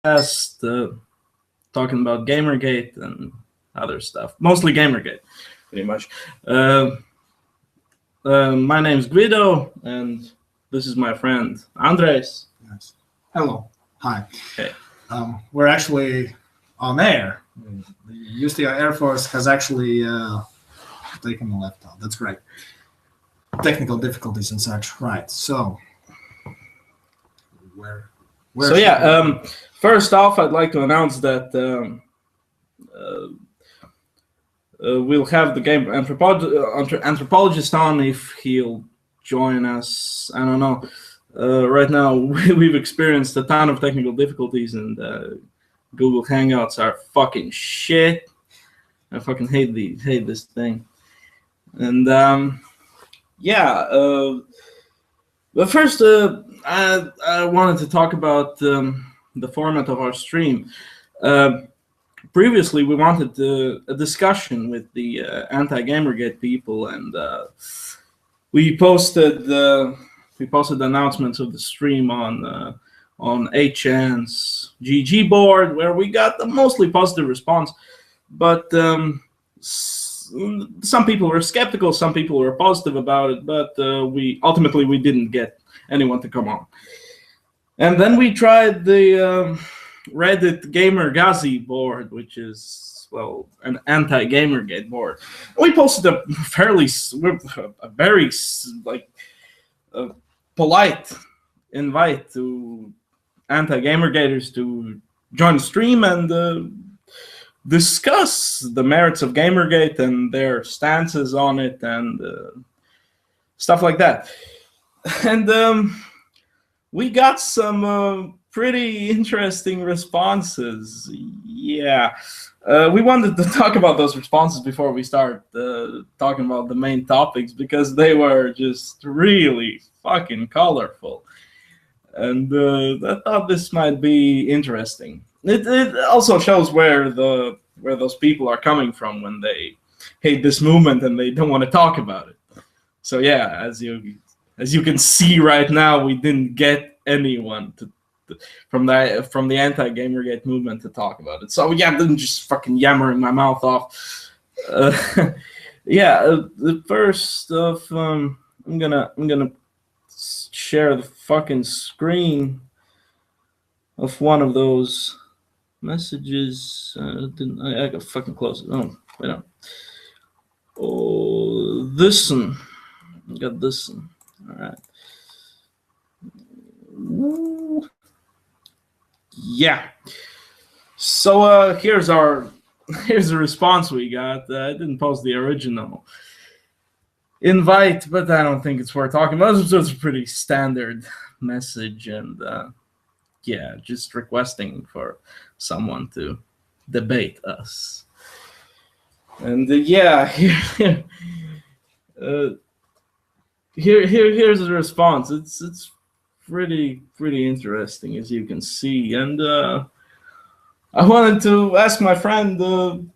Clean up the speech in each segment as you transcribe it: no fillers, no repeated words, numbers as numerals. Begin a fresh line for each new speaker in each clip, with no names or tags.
podcast talking about Gamergate and other stuff, mostly Gamergate, pretty much. My name's Guido, and this is my friend Andres.
Yes. Hello. Hi.
Okay.
We're actually on air. The Ustio Air Force has actually taken the laptop. That's great. Technical difficulties and such. Right. So,
first off, I'd like to announce that we'll have the game anthropologist on if he'll join us. I don't know. Right now, we've experienced a ton of technical difficulties, and Google Hangouts are fucking shit. I fucking hate this thing. And but first, I wanted to talk about the format of our stream. Previously, we wanted a discussion with the anti-Gamergate people, and we posted announcements of the stream on HN's GG board, where we got a mostly positive response. But some people were skeptical, some people were positive about it, but we didn't get anyone to come on. And then we tried the Reddit Gamer Gazi board, which is, well, an anti-Gamergate board. We posted a very polite invite to anti-Gamergaters to join the stream and discuss the merits of Gamergate and their stances on it and stuff like that. And we got some pretty interesting responses. Yeah. We wanted to talk about those responses before we start talking about the main topics, because they were just really fucking colorful. And I thought this might be interesting. It also shows where those people are coming from when they hate this movement and they don't want to talk about it. So yeah, as you can see right now, we didn't get anyone from the anti-Gamergate movement to talk about it. So yeah, I'm just fucking yammering my mouth off. The first of I'm gonna share the fucking screen of one of those messages. I got fucking close. Oh, wait on. Oh, this one. I got this one. All right. Ooh. Yeah. So here's the response we got. I didn't post the original invite, but I don't think it's worth talking about. It was a pretty standard message, and just requesting for someone to debate us. And here's the response. It's pretty interesting, as you can see, and I wanted to ask my friend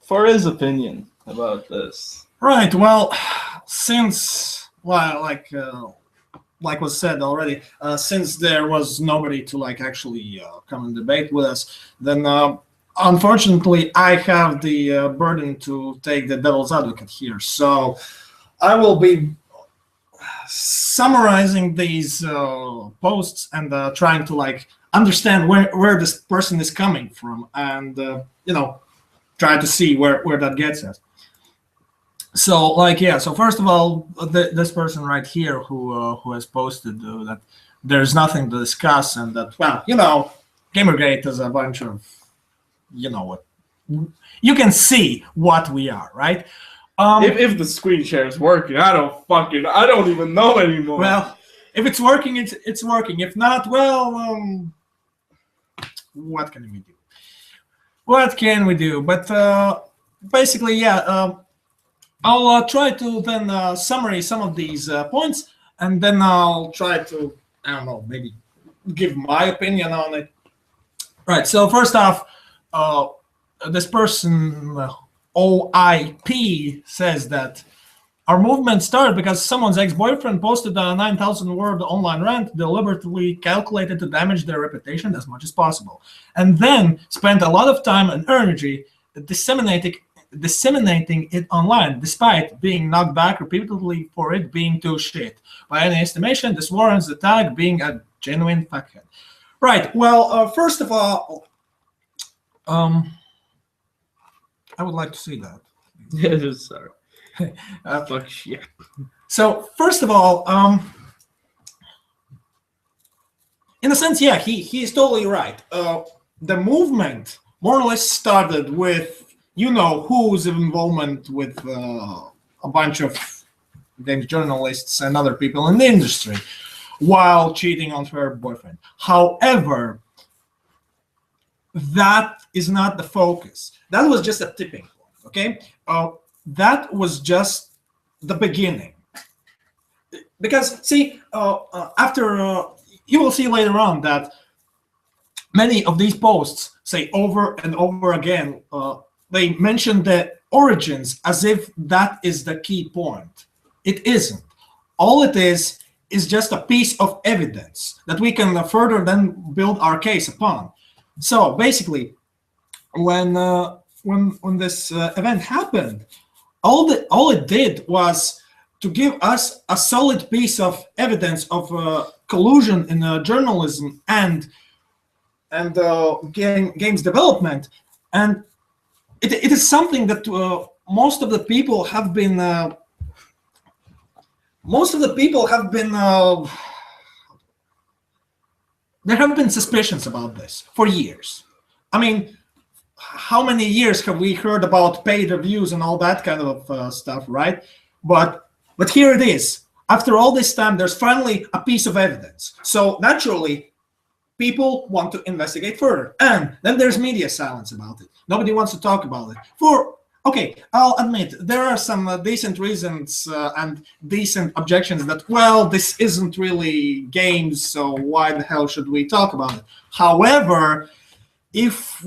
for his opinion about this.
Right. Well, since like was said already, since there was nobody to actually come and debate with us, then unfortunately I have the burden to take the devil's advocate here. So I will be summarizing these posts and trying to understand where this person is coming from, and try to see where that gets us. So so first of all, this person right here who has posted that there's nothing to discuss, and that, well, Gamergate is a bunch of, what you can see what we are, right?
If the screen share is working, I don't even know anymore.
Well, if it's working, it's working. If not, well, what can we do? What can we do? But basically, I'll try to then summarize some of these points, and then I'll try to, I don't know, maybe give my opinion on it. Right. So first off, this person OIP says that Our movement started because someone's ex-boyfriend posted a 9,000-word online rant deliberately calculated to damage their reputation as much as possible, and then spent a lot of time and energy disseminating it online, despite being knocked back repeatedly for it being too shit. By any estimation, this warrants the tag being a genuine fuckhead. Right. Well, first of all, I would like to see that.
Yeah, sorry. Fuck shit.
So first of all, in a sense, yeah, he's totally right. The movement more or less started with, you know, whose involvement with a bunch of games journalists and other people in the industry while cheating on her boyfriend. However, that is not the focus. That was just a tipping point, okay? That was just the beginning. Because, see, after you will see later on that many of these posts say over and over again, they mention the origins as if that is the key point. It isn't. All it is just a piece of evidence that we can further then build our case upon. So basically, when this event happened, all it did was to give us a solid piece of evidence of collusion in journalism and games development, and it is something that most of the people have been there have been suspicions about this for years. I mean, how many years have we heard about paid reviews and all that kind of stuff, right? But here it is. After all this time, there's finally a piece of evidence. So naturally, people want to investigate further. And then there's media silence about it. Nobody wants to talk about it. Okay, I'll admit, there are some decent reasons and decent objections that, well, this isn't really games, so why the hell should we talk about it? However, if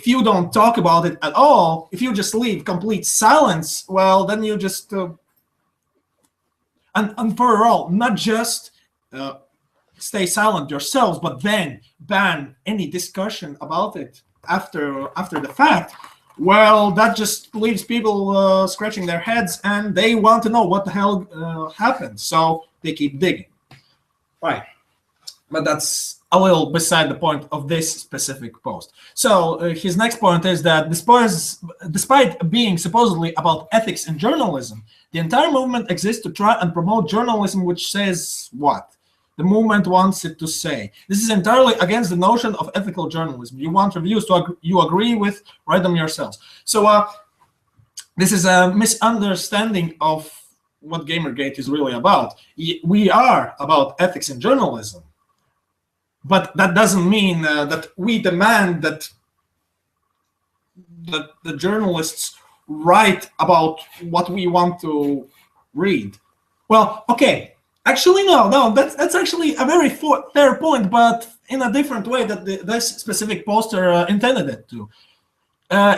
you don't talk about it at all, if you just leave complete silence, well, then you just and for all, not just stay silent yourselves, but then ban any discussion about it after the fact. Well, that just leaves people scratching their heads, and they want to know what the hell happened. So they keep digging. Right. But that's a little beside the point of this specific post. So his next point is that despite being supposedly about ethics in journalism, the entire movement exists to try and promote journalism which says what? The movement wants it to say. This is entirely against the notion of ethical journalism. You want reviews you agree with, write them yourselves. So this is a misunderstanding of what Gamergate is really about. We are about ethics in journalism, but that doesn't mean that we demand that the journalists write about what we want to read. Well, okay. Actually, no, that's actually a very fair point, but in a different way that this specific poster intended it to.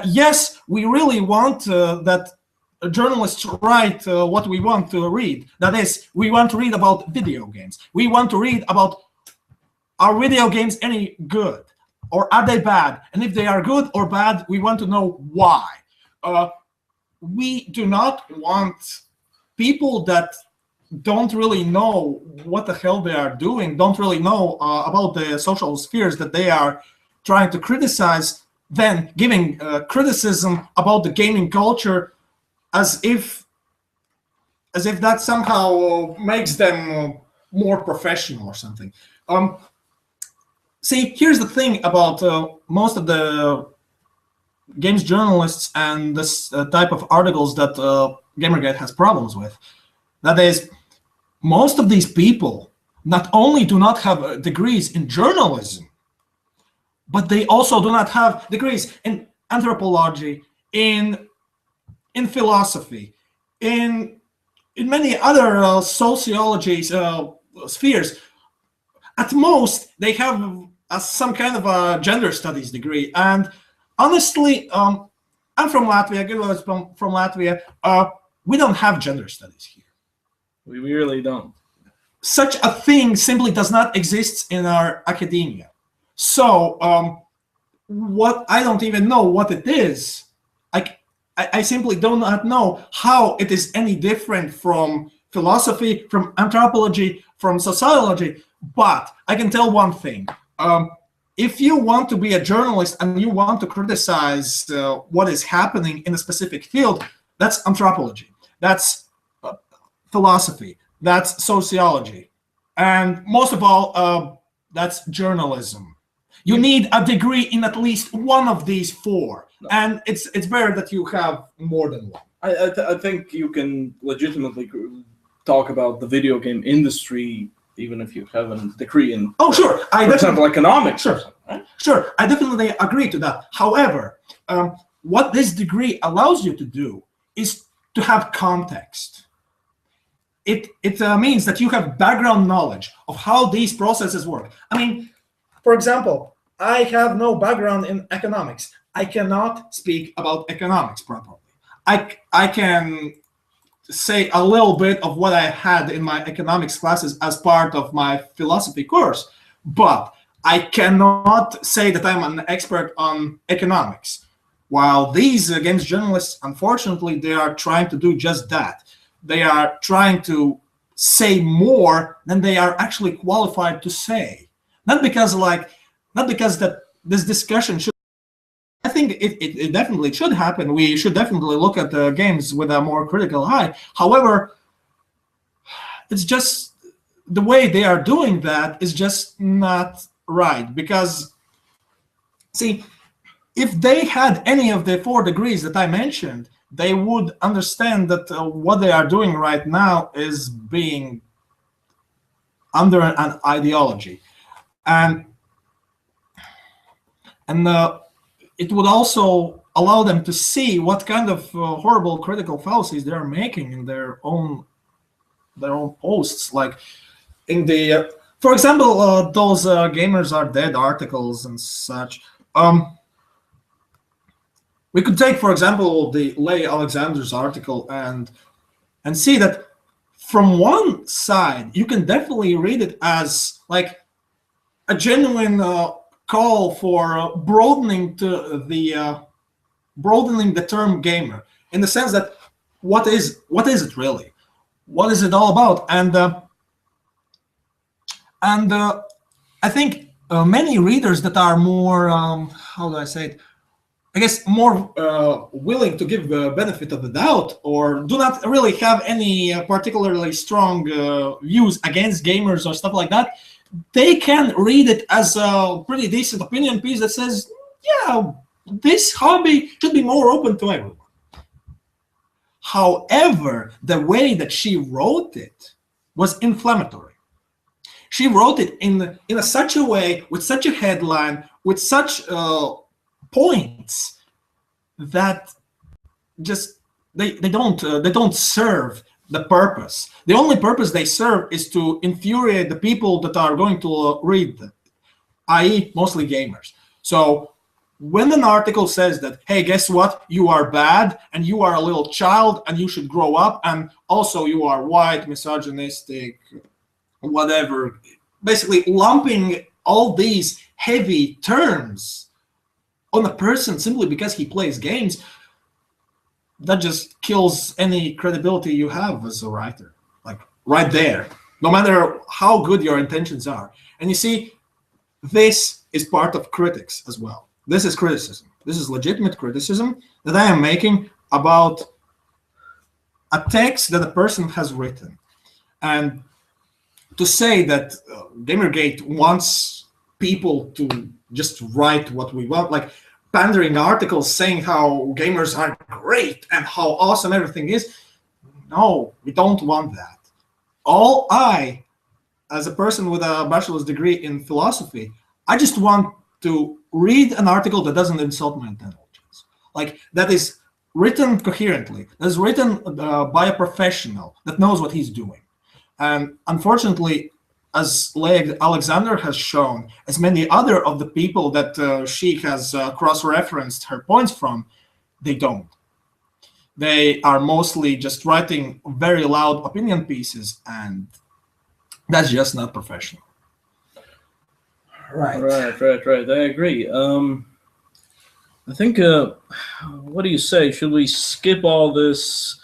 Yes, we really want that journalists write what we want to read. That is, we want to read about video games. We want to read about, are video games any good? Or are they bad? And if they are good or bad, we want to know why. We do not want people that don't really know what the hell they are doing, don't really know about the social spheres that they are trying to criticize, then giving criticism about the gaming culture as if that somehow makes them more professional or something. See, here's the thing about most of the games journalists and this type of articles that Gamergate has problems with. That is, most of these people not only do not have degrees in journalism, but they also do not have degrees in anthropology, in philosophy, in many other sociology spheres. At most, they have some kind of a gender studies degree. And honestly, I'm from Latvia. Gilbert's from Latvia. we don't have gender studies here.
We really don't.
Such a thing simply does not exist in our academia. So what I don't even know what it is. I simply do not know how it is any different from philosophy, from anthropology, from sociology. But I can tell one thing. If you want to be a journalist and you want to criticize what is happening in a specific field, that's anthropology. That's philosophy. That's sociology. And most of all, that's journalism. You need a degree in at least one of these four. No. And it's better that you have more than one.
I think you can legitimately talk about the video game industry even if you have a degree in,
sure,
for example, economics.
Sure, right? Sure, I definitely agree to that. However, what this degree allows you to do is to have context. It means that you have background knowledge of how these processes work. I mean, for example, I have no background in economics. I cannot speak about economics properly. I can say a little bit of what I had in my economics classes as part of my philosophy course, but I cannot say that I'm an expert on economics. While these games journalists, unfortunately, they are trying to do just that. They are trying to say more than they are actually qualified to say. Not because that this discussion should. I think it definitely should happen. We should definitely look at the games with a more critical eye. However, it's just the way they are doing that is just not right. Because, see, if they had any of the 4 degrees that I mentioned, they would understand that what they are doing right now is being under an ideology. And it would also allow them to see what kind of horrible critical fallacies they are making in their own posts. Like in the, for example, those gamers are dead articles and such. We could take, for example, the Leigh Alexander's article and see that from one side you can definitely read it as like a genuine call for broadening the term gamer, in the sense that what is it really? What is it all about? And I think many readers that are more how do I say it? I guess more willing to give the benefit of the doubt, or do not really have any particularly strong views against gamers or stuff like that, they can read it as a pretty decent opinion piece that says, yeah, this hobby should be more open to everyone. However, the way that she wrote it was inflammatory. She wrote it in such a way, with such a headline, with such points that just they don't serve the purpose. The only purpose they serve is to infuriate the people that are going to read them, i.e. mostly gamers. So when an article says that, hey, guess what, you are bad and you are a little child and you should grow up, and also you are white, misogynistic, whatever, basically lumping all these heavy terms on a person simply because he plays games, that just kills any credibility you have as a writer, like right there, no matter how good your intentions are. And you see, this is part of critics as well. This is criticism. This is legitimate criticism that I am making about a text that a person has written. And to say that Gamergate wants people to just write what we want, like pandering articles saying how gamers are great and how awesome everything is. No, we don't want that. All I, as a person with a bachelor's degree in philosophy, I just want to read an article that doesn't insult my intelligence. Like, that is written coherently, that is written by a professional that knows what he's doing. And unfortunately, as Leigh Alexander has shown, as many other of the people that she has cross-referenced her points from, they don't. They are mostly just writing very loud opinion pieces, and that's just not professional.
Right. I agree. I think, what do you say? Should we skip all this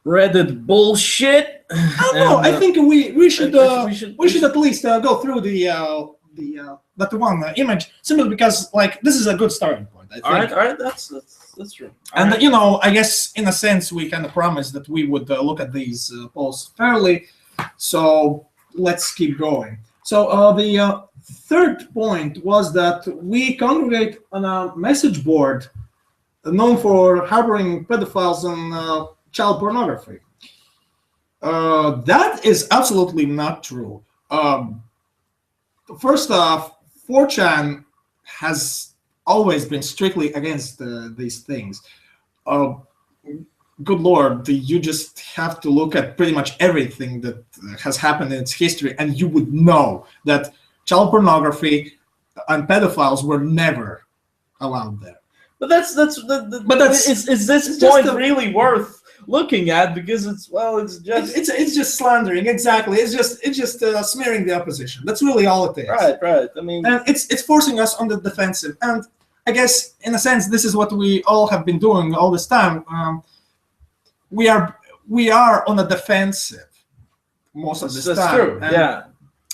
Reddit bullshit?
No, I think we should
we should
at least go through the that one image, simply because like this is a good starting point. I think.
All right, that's true.
And you know, I guess in a sense we kind of promised that we would look at these polls fairly. So let's keep going. So the third point was that we congregate on a message board known for harboring pedophiles and child pornography. That is absolutely not true. First off, 4chan has always been strictly against these things. Good Lord, you just have to look at pretty much everything that has happened in its history, and you would know that child pornography and pedophiles were never allowed there.
But is this point really worth looking at? Because it's
just slandering. Exactly. It's just smearing the opposition. That's really all it is.
Right. I mean,
and it's forcing us on the defensive. And I guess in a sense, this is what we all have been doing all this time. We are on a defensive most of this time.
That's true.
Yeah.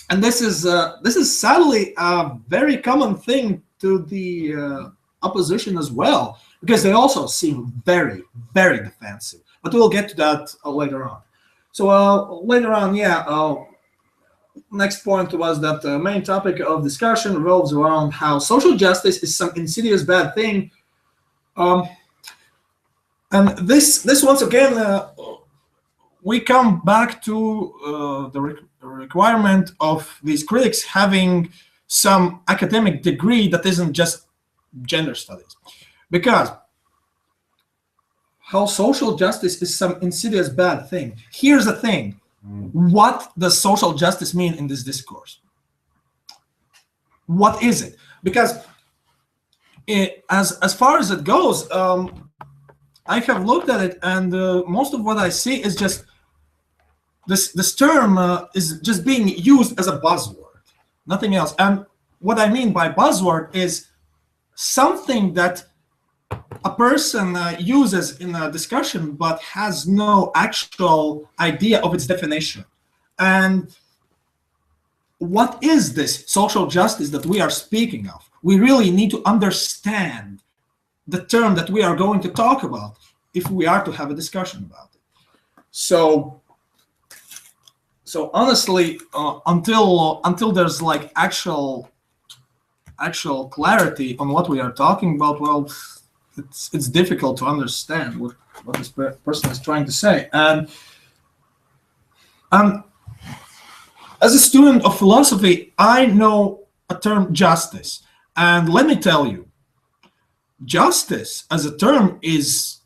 And this is sadly a very common thing to the opposition as well, because they also seem very, very defensive. But we'll get to that later on. So later on, next point was that the main topic of discussion revolves around how social justice is some insidious bad thing. And this once again, we come back to the requirement of these critics having some academic degree that isn't just gender studies, because how social justice is some insidious bad thing. Here's the thing. What does social justice mean in this discourse? What is it? Because as far as it goes, I have looked at it, and most of what I see is just this term is just being used as a buzzword, nothing else. And what I mean by buzzword is something that a person uses in a discussion but has no actual idea of its definition. And what is this social justice that we are speaking of? We really need to understand the term that we are going to talk about if we are to have a discussion about it. So honestly, until there's like actual clarity on what we are talking about, well, it's difficult to understand what this person is trying to say. And as a student of philosophy, I know a term justice, and let me tell you, justice as a term is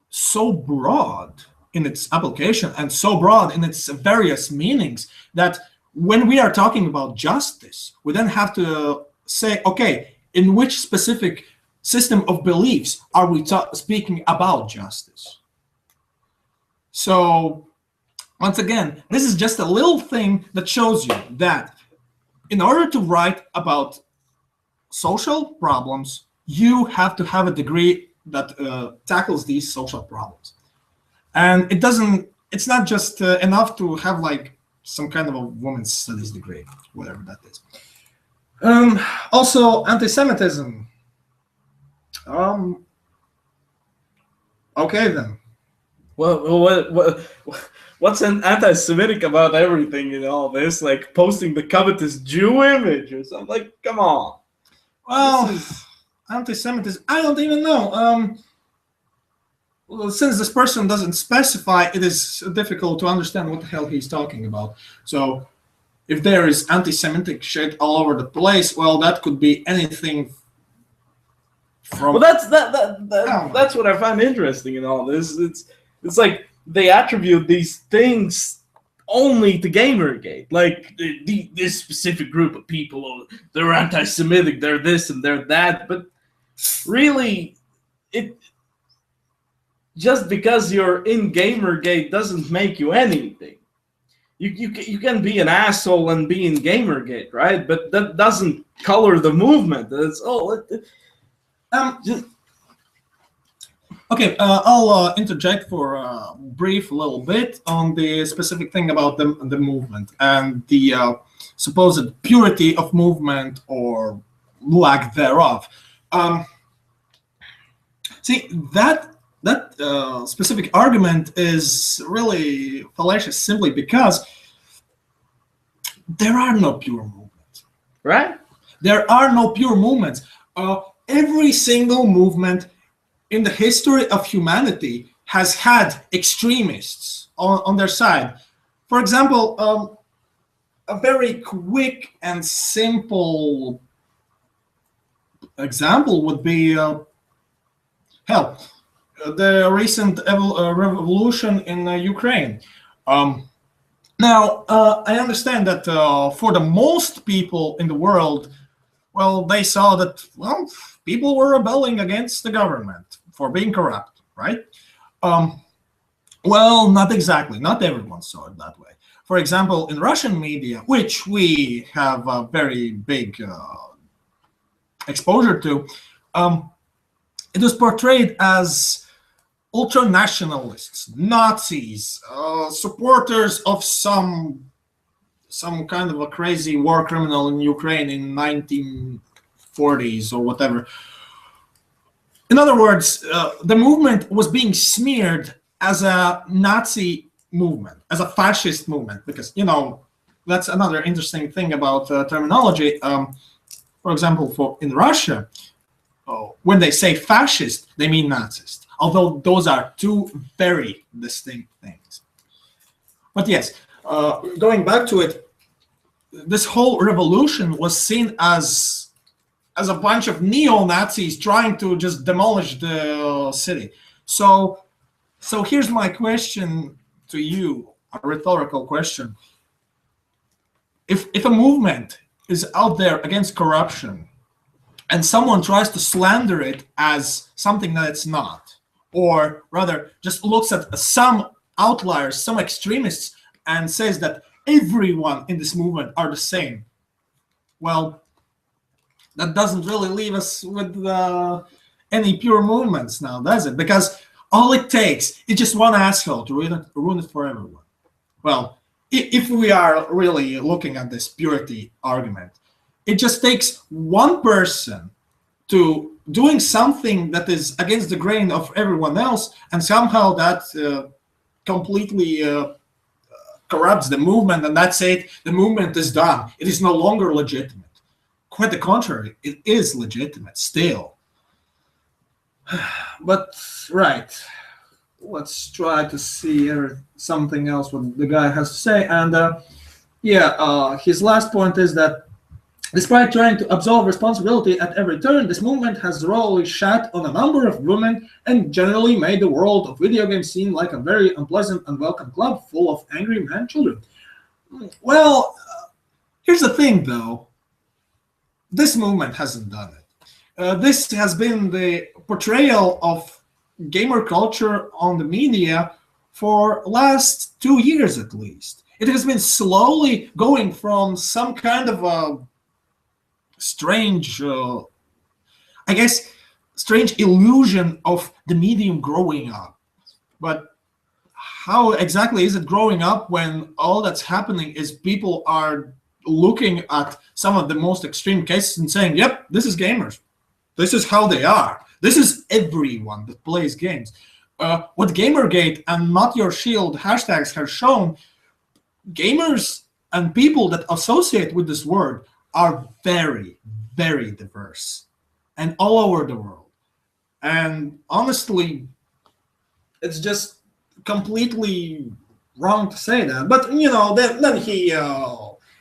so broad in its application and so broad in its various meanings that when we are talking about justice, we then have to say, okay, in which specific system of beliefs are we speaking about justice? So once again, this is just a little thing that shows you that in order to write about social problems, you have to have a degree that tackles these social problems. And it's not just enough to have like some kind of a women's studies degree, whatever that is. Also, anti-Semitism. Okay then.
Well, what's an anti-Semitic about everything in all this? Like posting the covetous Jew image or something? Like, come on.
Well, anti-Semitism, I don't even know. Well, since this person doesn't specify, it is difficult to understand what the hell he's talking about. So if there is anti-Semitic shit all over the place, well, that could be anything from...
Well, that's what I find interesting in all this. It's like they attribute these things only to Gamergate. Like this specific group of people, they're anti-Semitic, they're this and they're that. But really, just because you're in Gamergate doesn't make you anything. You can be an asshole and be in Gamergate, right? But that doesn't color the movement. It's just
Okay, I'll interject for a brief little bit on the specific thing about the movement and the supposed purity of movement or lack thereof. See, that specific argument is really fallacious simply because there are no pure movements.
right.
There are no pure movements. Every single movement in the history of humanity has had extremists on their side. For example, a very quick and simple example would be, the recent revolution in Ukraine. Now, I understand that for the most people in the world, well, they saw that, well, people were rebelling against the government for being corrupt, right? Well, not exactly. Not everyone saw it that way. For example, in Russian media, which we have a very big exposure to, it was portrayed as ultra-nationalists, Nazis, supporters of some kind of a crazy war criminal in Ukraine in 1940s or whatever. In other words, the movement was being smeared as a Nazi movement, as a fascist movement, because, that's another interesting thing about terminology. For example, in Russia, when they say fascist, they mean Nazist, although those are two very distinct things. But yes, going back to it, this whole revolution was seen as a bunch of neo-Nazis trying to just demolish the city. So here's my question to you, a rhetorical question. If a movement is out there against corruption and someone tries to slander it as something that it's not, or rather just looks at some outliers, some extremists, and says that everyone in this movement are the same, well, that doesn't really leave us with any pure movements now, does it? Because all it takes is just one asshole to ruin it for everyone. Well, if we are really looking at this purity argument, it just takes one person to doing something that is against the grain of everyone else, and somehow that completely corrupts the movement, and that's it. The movement is done. It is no longer legitimate. Quite the contrary, it is legitimate still. But, right, let's try to see something else what the guy has to say. And his last point is that despite trying to absolve responsibility at every turn, this movement has royally shat on a number of women and generally made the world of video games seem like a very unpleasant, unwelcome club full of angry man children. Well, here's the thing, though. This movement hasn't done it. This has been the portrayal of gamer culture on the media for last 2 years at least. It has been slowly going from some kind of a strange, strange illusion of the medium growing up. But how exactly is it growing up when all that's happening is people are looking at some of the most extreme cases and saying, yep, this is gamers. This is how they are. This is everyone that plays games. What Gamergate and Not Your Shield hashtags have shown, gamers and people that associate with this word are very, very diverse and all over the world. And honestly, it's just completely wrong to say that. But, then he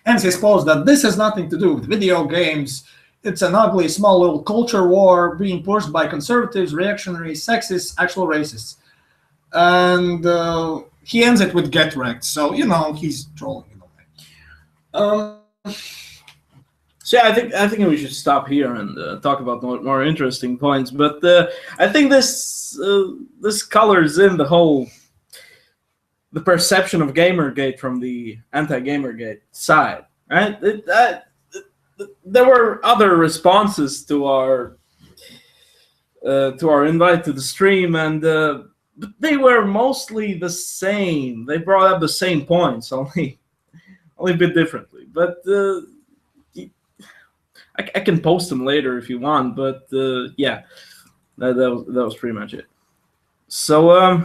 ends his post that this has nothing to do with video games. It's an ugly, small little culture war being pushed by conservatives, reactionaries, sexists, actual racists. And he ends it with get wrecked. So, he's trolling in a way.
So yeah, I think we should stop here and talk about more interesting points. But I think this colors in the perception of Gamergate from the anti-Gamergate side, right? There were other responses to our invite to the stream, and they were mostly the same. They brought up the same points, only a bit differently. But I can post them later if you want. But yeah, that was pretty much it. So I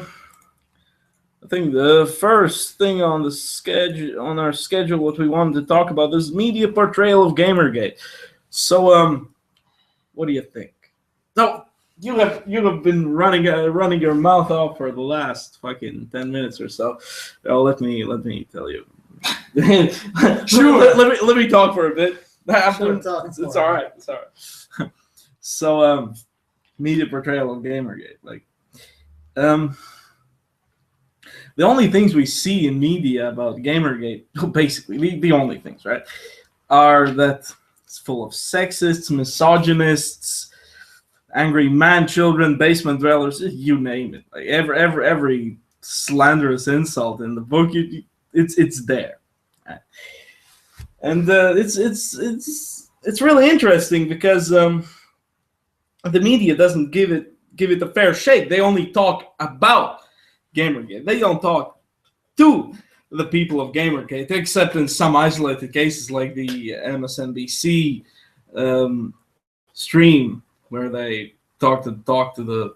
think the first thing on our schedule, what we wanted to talk about is media portrayal of Gamergate. So what do you think? No, you have been running your mouth off for the last fucking 10 minutes or so. Oh, let me tell you.
Sure.
Let me talk for a bit.
It's
all right. It's all right. So media portrayal of Gamergate, like the only things we see in media about Gamergate, basically the only things, right, are that it's full of sexists, misogynists, angry man children, basement dwellers, you name it. Like every slanderous insult in the book, it's there, and it's really interesting because the media doesn't give it a fair shake. They only talk about Gamergate. They don't talk to the people of Gamergate, except in some isolated cases like the MSNBC stream where they talk to the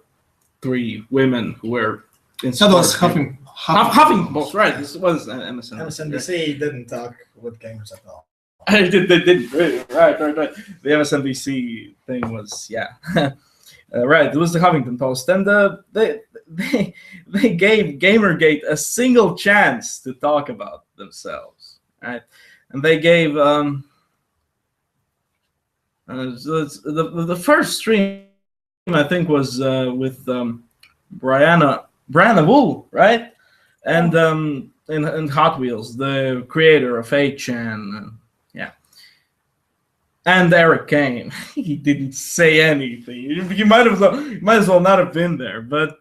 three women who were in
That was
Huffington Post, right? This was MSNBC.
MSNBC didn't talk with gamers at all.
They didn't. Right. The MSNBC thing was, yeah. Right, it was the Huffington Post, and they gave Gamergate a single chance to talk about themselves, right? And they gave the first stream, I think, was with Brianna Wool, right? And in Hot Wheels, the creator of 8chan, yeah. And Eric Kane, he didn't say anything. You might as well not have been there. But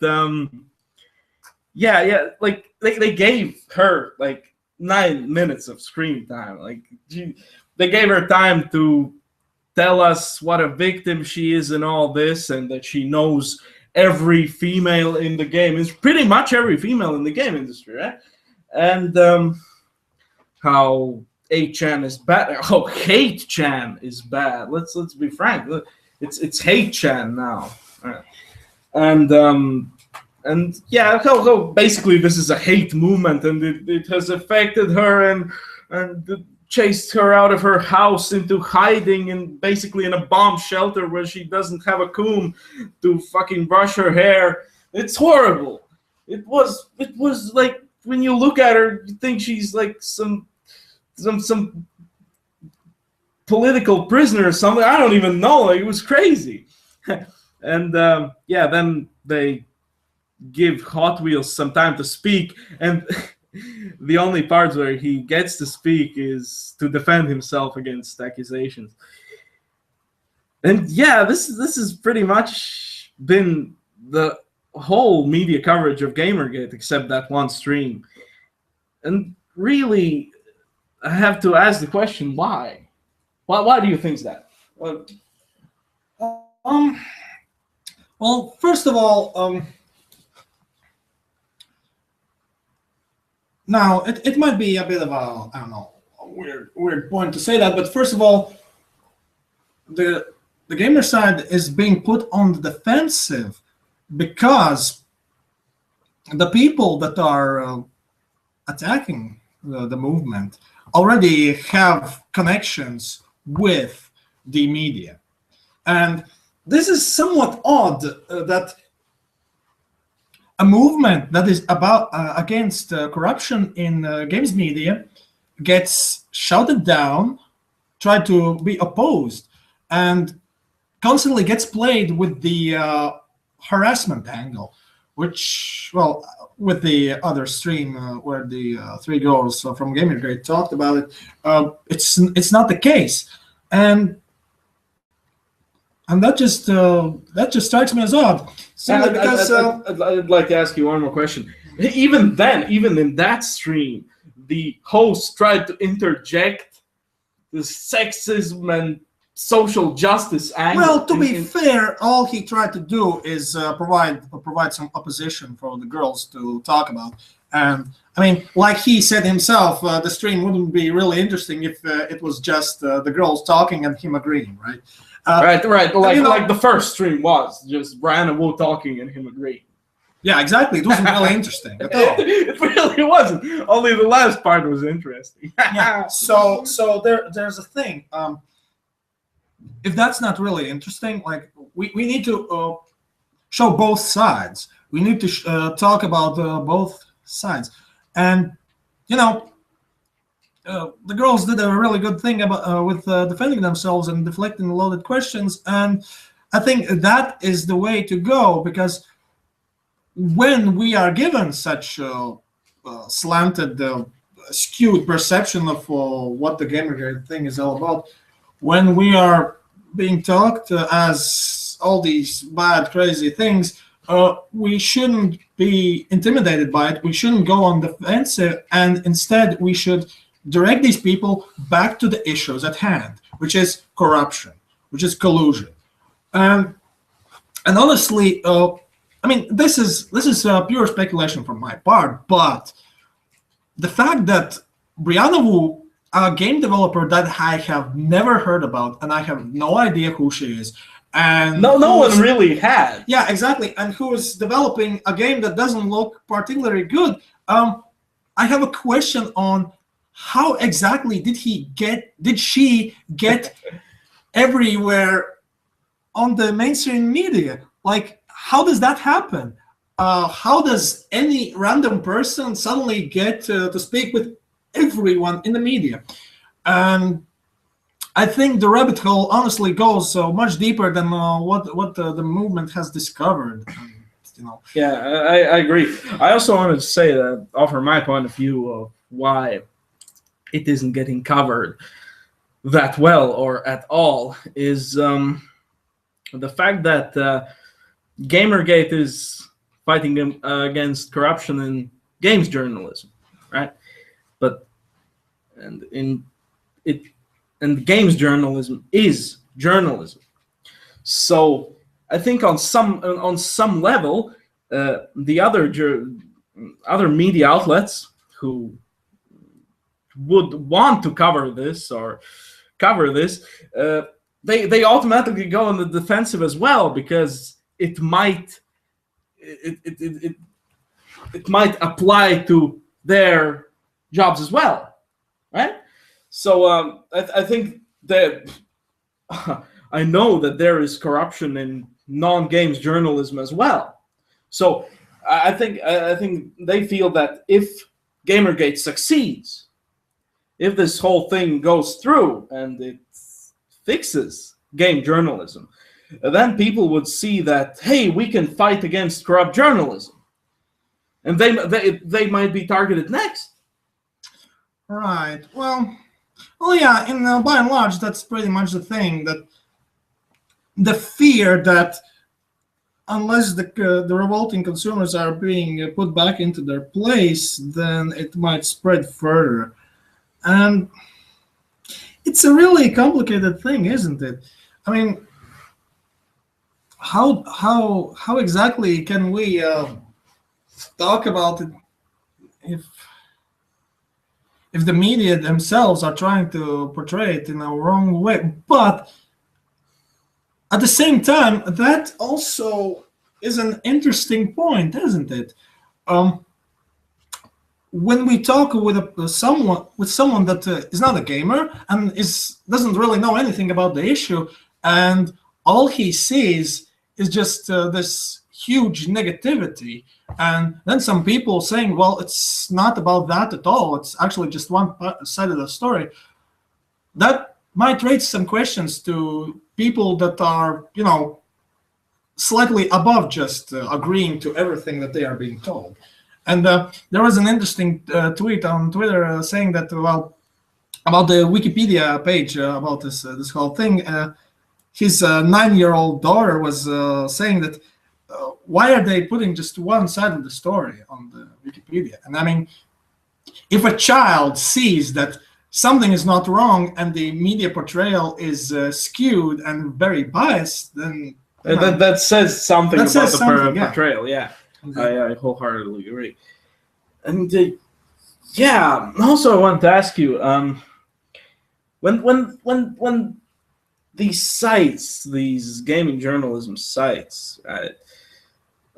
yeah, like they gave her like 9 minutes of screen time. Like they gave her time to tell us what a victim she is in all this, and that she knows every female in the game. It's pretty much every female in the game industry, right? And how 8chan is bad. Oh, hate-chan is bad. Let's be frank. It's hate-chan now, and yeah, how basically this is a hate movement, and it has affected her and chased her out of her house into hiding basically in a bomb shelter where she doesn't have a comb to fucking brush her hair. It's horrible. It was like, when you look at her, you think she's like some political prisoner or something. I don't even know. Like, it was crazy. And yeah, then they give Hot Wheels some time to speak, and the only parts where he gets to speak is to defend himself against accusations. And yeah, this has pretty much been the whole media coverage of Gamergate, except that one stream. And really, I have to ask the question, why? Why do you think that?
Well, first of all, now it might be a bit of a, I don't know, a weird point to say that, but first of all, the gamer side is being put on the defensive because the people that are attacking the movement already have connections with the media. And this is somewhat odd that a movement that is about against corruption in games media gets shouted down, tried to be opposed, and constantly gets played with the harassment angle, which, well, with the other stream where the three girls from Gamergate talked about it, it's not the case. and that just strikes me as odd. Simply because
I'd like to ask you one more question. Even then, even in that stream, the host tried to interject the sexism and social justice angle.
well, to be fair, all he tried to do is provide some opposition for the girls to talk about. And I mean, like he said himself, the stream wouldn't be really interesting if it was just the girls talking and him agreeing, right?
Right. Like,
you know,
like the first stream was just Brian and Wu talking and him agreeing.
Yeah, exactly. It wasn't really interesting at all.
It really wasn't. Only the last part was interesting.
Yeah. So there's a thing. If that's not really interesting, like we need to show both sides. We need to talk about both sides, and you know, the girls did a really good thing about with defending themselves and deflecting loaded questions, and I think that is the way to go, because when we are given such slanted, skewed perception of what the Gamergate thing is all about, when we are being talked as all these bad, crazy things, we shouldn't be intimidated by it. We shouldn't go on the defensive, and instead we should direct these people back to the issues at hand, which is corruption, which is collusion. And honestly, I mean, this is pure speculation from my part, but the fact that Brianna Wu, a game developer that I have never heard about, and I have no idea who she is, and
no one really had.
Yeah, exactly, and who is developing a game that doesn't look particularly good. I have a question on how exactly did she get everywhere on the mainstream media? Like, how does that happen? How does any random person suddenly get to speak with everyone in the media? And I think the rabbit hole honestly goes much deeper than what the movement has discovered. You know.
Yeah, I agree. I also wanted to say that, offer my point of view of why it isn't getting covered that well or at all, is the fact that Gamergate is fighting against corruption in games journalism, right? And games journalism is journalism. So I think on some level, the other media outlets who would want to cover this, they automatically go on the defensive as well, because it might apply to their jobs as well, right? So I think that I know that there is corruption in non-games journalism as well. So I think they feel that if Gamergate succeeds, if this whole thing goes through and it fixes game journalism, then people would see that, hey, we can fight against corrupt journalism, and they might be targeted next.
Right. Well, yeah. By and large, that's pretty much the thing. That the fear that unless the revolting consumers are being put back into their place, then it might spread further. And it's a really complicated thing, isn't it? I mean, how exactly can we talk about it if the media themselves are trying to portray it in a wrong way? But at the same time, that also is an interesting point, isn't it? When we talk with someone that is not a gamer and doesn't really know anything about the issue, and all he sees is just this huge negativity, and then some people saying, well, it's not about that at all, it's actually just one side of the story, that might raise some questions to people that are, slightly above just agreeing to everything that they are being told. And there was an interesting tweet on Twitter saying that, well, about the Wikipedia page about this whole thing. His 9-year-old daughter was saying that why are they putting just one side of the story on the Wikipedia? And I mean, if a child sees that something is not wrong and the media portrayal is skewed and very biased, then
that says something
That
about
says
the
something, yeah.
portrayal. Yeah,
Exactly.
I wholeheartedly agree. And yeah, also I wanted to ask you, when these sites, these gaming journalism sites,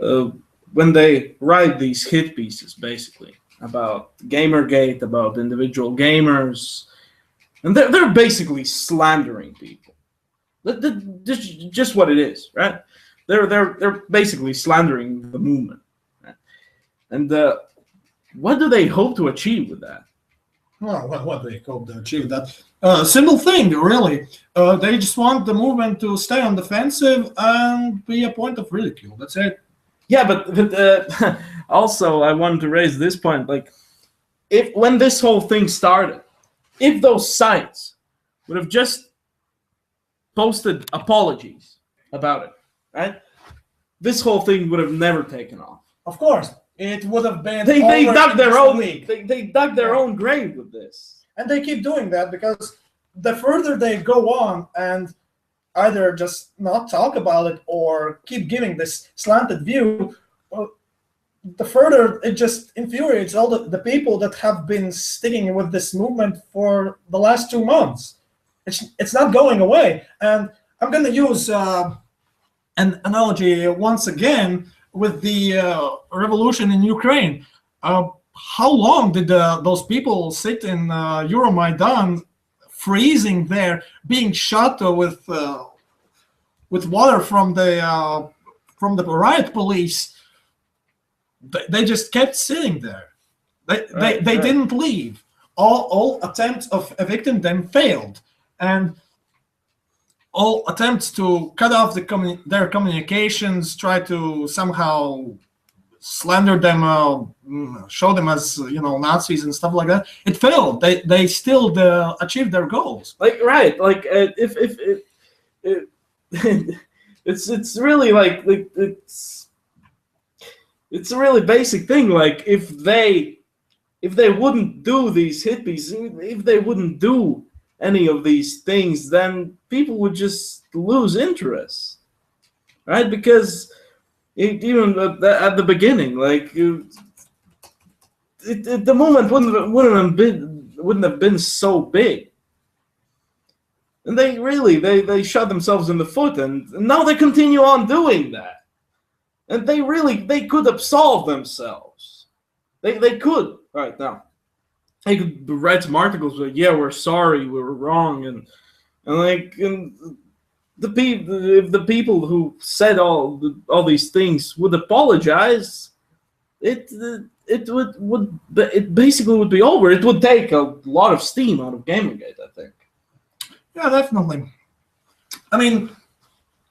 uh, when they write these hit pieces, basically about Gamergate, about individual gamers, and they're basically slandering people. That's just what it is, right? They're basically slandering the movement, right? And what do they hope to achieve with that?
Well, what do they hope to achieve that? Simple thing, really. They just want the movement to stay on the defensive and be a point of ridicule. That's it.
Yeah, but also I wanted to raise this point. Like, if when this whole thing started, if those sites would have just posted apologies about it, right? This whole thing would have never taken off.
Of course, it would have been.
They
over
dug
in
their
just a
own
week.
they dug their
Yeah.
own grave with this.
And they keep doing that because the further they go on and either just not talk about it or keep giving this slanted view, well, the further it just infuriates all the people that have been sticking with this movement for the last 2 months. It's not going away. And I'm going to use an analogy once again with the revolution in Ukraine. How long did those people sit in Euromaidan, freezing there, being shot with water from the riot police? They just kept sitting there. They didn't leave. All attempts of evicting them failed, and all attempts to cut off their communications, try to somehow slander them, show them as Nazis and stuff like that. It failed. They still achieved their goals.
Like, right, like if it's really like it's a really basic thing. Like, if they wouldn't do these hit pieces, if they wouldn't do any of these things, then people would just lose interest, right? Because even at the beginning, like the movement wouldn't have been so big, and they shot themselves in the foot, and now they continue on doing that, and they could absolve themselves. They could right now. They could write some articles like, yeah, we're sorry, we were wrong, and the people who said all these things would apologize, it basically would be over. It would take a lot of steam out of Gamergate, I think.
Yeah, definitely. I mean,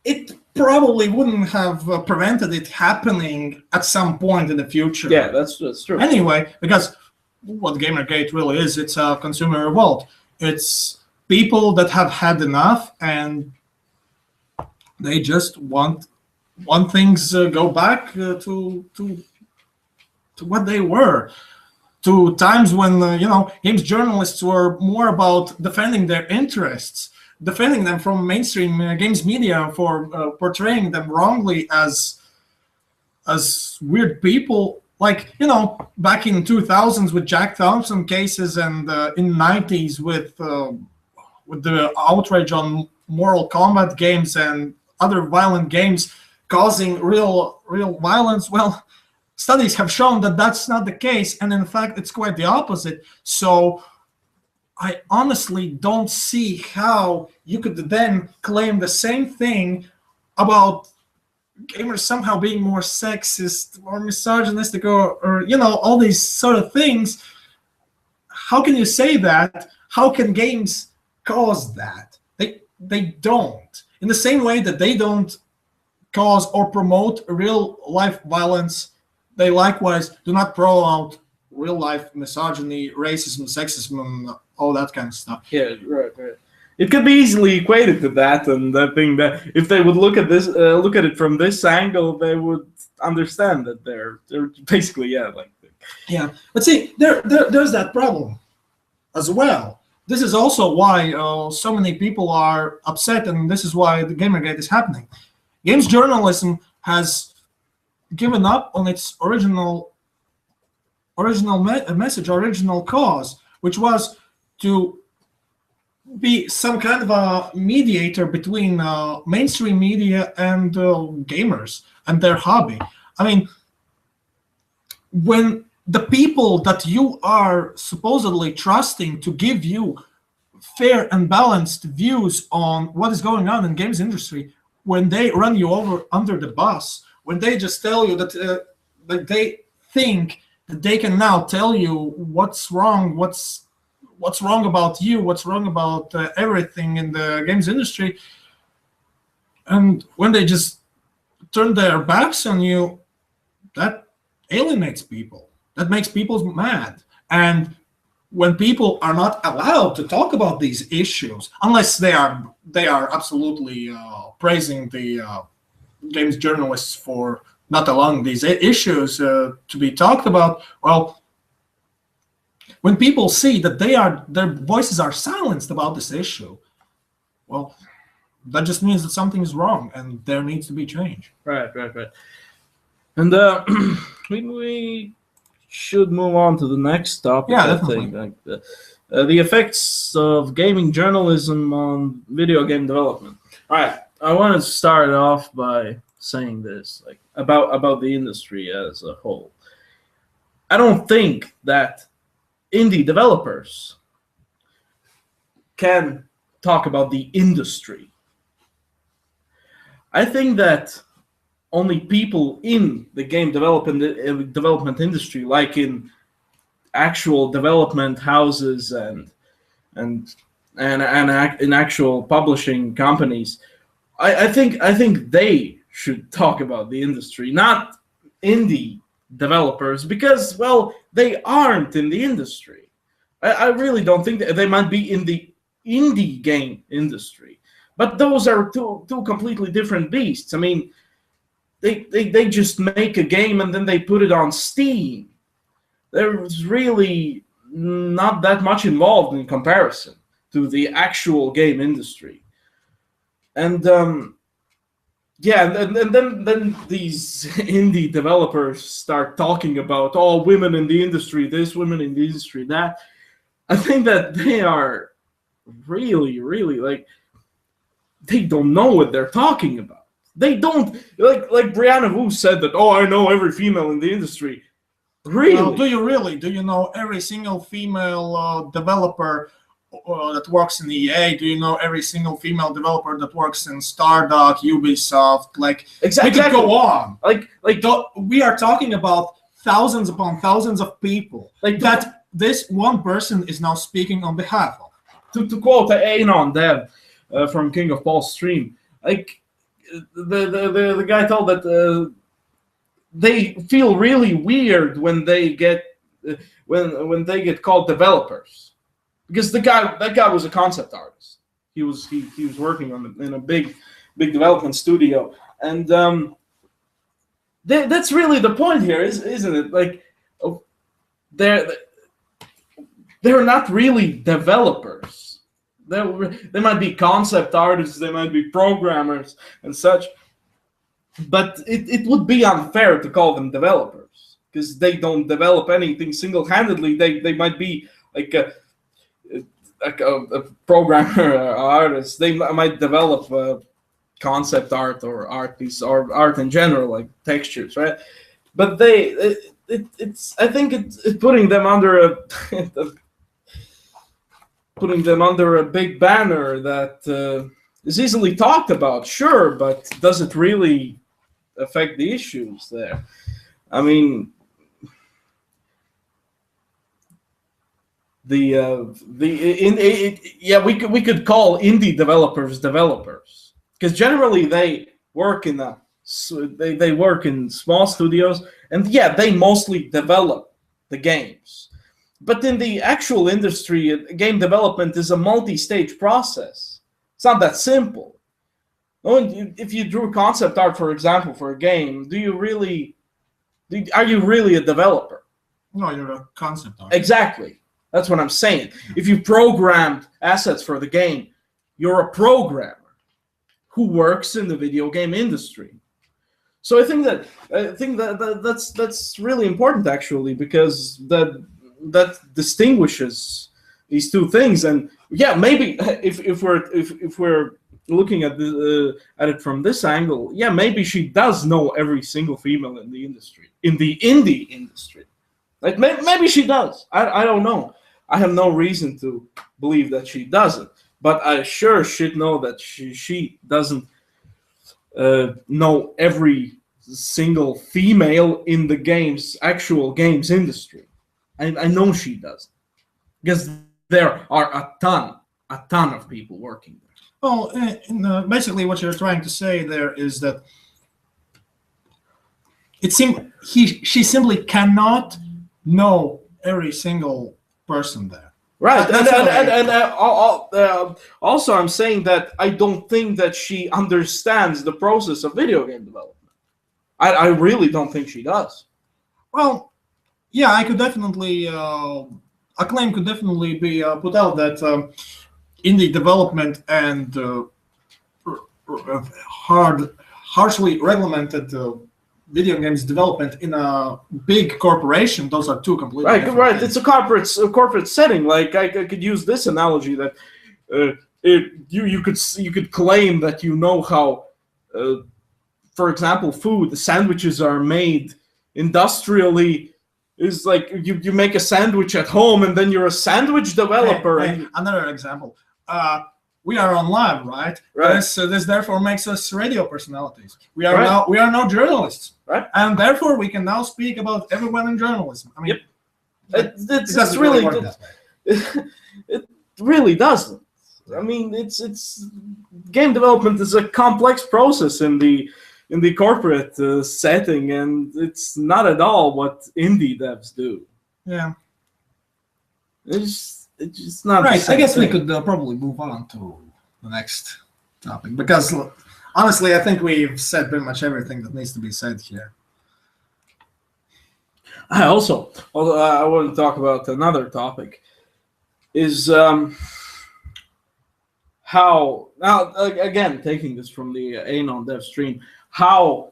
it probably wouldn't have prevented it happening at some point in the future.
Yeah, that's true.
Anyway, because what Gamergate really is, it's a consumer revolt. It's people that have had enough and they just want things go back to what they were, to times when games journalists were more about defending their interests, defending them from mainstream games media for portraying them wrongly as weird people. Like, back in 2000s with Jack Thompson cases, and in 90s with the outrage on Mortal Kombat games and other violent games causing real violence. Well, studies have shown that that's not the case, and in fact, it's quite the opposite. So I honestly don't see how you could then claim the same thing about gamers somehow being more sexist or misogynistic or all these sort of things. How can you say that? How can games cause that? They don't. In the same way that they don't cause or promote real life violence, they likewise do not promote real life misogyny, racism, sexism, all that kind of stuff.
Yeah, right. It could be easily equated to that, and I think that if they would look at it from this angle, they would understand that they're basically like.
Yeah, but see, there's that problem as well. This is also why so many people are upset, and this is why the Gamergate is happening. Games journalism has given up on its original message, original cause, which was to be some kind of a mediator between mainstream media and gamers and their hobby. I mean, when the people that you are supposedly trusting to give you fair and balanced views on what is going on in games industry, when they run you over under the bus, when they just tell you that they think that they can now tell you what's wrong, what's wrong about you, what's wrong about everything in the games industry, and when they just turn their backs on you, that alienates people. That makes people mad. And when people are not allowed to talk about these issues, unless they are absolutely praising the games journalists for not allowing these issues to be talked about, well, when people see that their voices are silenced about this issue, well, that just means that something is wrong and there needs to be change.
Right. And we should move on to the next topic.
Yeah,
I
definitely.
think, the effects of gaming journalism on video game development. All right, I want to start off by saying this, about the industry as a whole. I don't think that indie developers can talk about the industry. I think that only people in the game development industry, like in actual development houses and in actual publishing companies, I think they should talk about the industry, not indie developers, because, well, they aren't in the industry. I really don't think that they might be in the indie game industry, but those are two completely different beasts. I mean, they just make a game and then they put it on Steam. There's really not that much involved in comparison to the actual game industry. And and then these indie developers start talking about women in the industry, this, women in the industry, that. I think that they are really, they don't know what they're talking about. They don't, like Brianna Wu said that, I know every female in the industry. Really?
Well, do you really? Do you know every single female developer that works in EA? Do you know every single female developer that works in Stardock, Ubisoft?
Exactly.
We could go on.
Like
We are talking about thousands upon thousands of people that this one person is now speaking on behalf of.
To quote Anon Dev from King of Paul's stream, the guy told that they feel really weird when they get when they get called developers, because that guy was a concept artist. He was working in a big development studio, and that's really the point here, isn't it? Like, they're not really developers. They might be concept artists, they might be programmers and such, but it would be unfair to call them developers, because they don't develop anything single-handedly. They might be like a programmer or artist. They might develop concept art or art piece or art in general, like textures, right? But it's I think it's putting them under a big banner that is easily talked about, sure, but does it really affect the issues there? I mean, we could call indie developers, because generally they work in they work in small studios, and they mostly develop the games. But in the actual industry, game development is a multi-stage process. It's not that simple. If you drew concept art, for example, for a game, are you really a developer?
No, you're a concept artist.
Exactly. That's what I'm saying. If you programmed assets for the game, you're a programmer who works in the video game industry. So I think that's really important, actually, because that distinguishes these two things. And yeah, maybe if we're looking at it from this angle, yeah, maybe she does know every single female in the industry, in the indie industry. Like maybe she does. I don't know. I have no reason to believe that she doesn't. But I sure should know that she doesn't know every single female in the actual games industry. I know she doesn't, because there are a ton of people working there.
Well, basically what you're trying to say there is that it seems she simply cannot know every single person there.
Right, and also I'm saying that I don't think that she understands the process of video game development. I really don't think she does.
Well, yeah, I could definitely a claim could definitely be put out that indie development and harshly regulated video games development in a big corporation, those are two completely different
right.
things.
It's a corporate setting. Like I could use this analogy that you could claim that you know how, for example, the sandwiches are made industrially. Is like you make a sandwich at home and then you're a sandwich developer.
Hey, another example. We are on live, right?
Right.
This therefore makes us radio personalities. We are now journalists,
right?
And therefore we can now speak about everyone in journalism. I mean,
yep.
It
really doesn't. I mean, it's game development is a complex process in the corporate setting, and it's not at all what indie devs do.
Yeah.
It's not
right. I guess
thing.
we could probably move on to the next topic, because honestly, I think we've said pretty much everything that needs to be said here.
I also, I want to talk about another topic. Is how now again taking this from the Anon Dev stream, how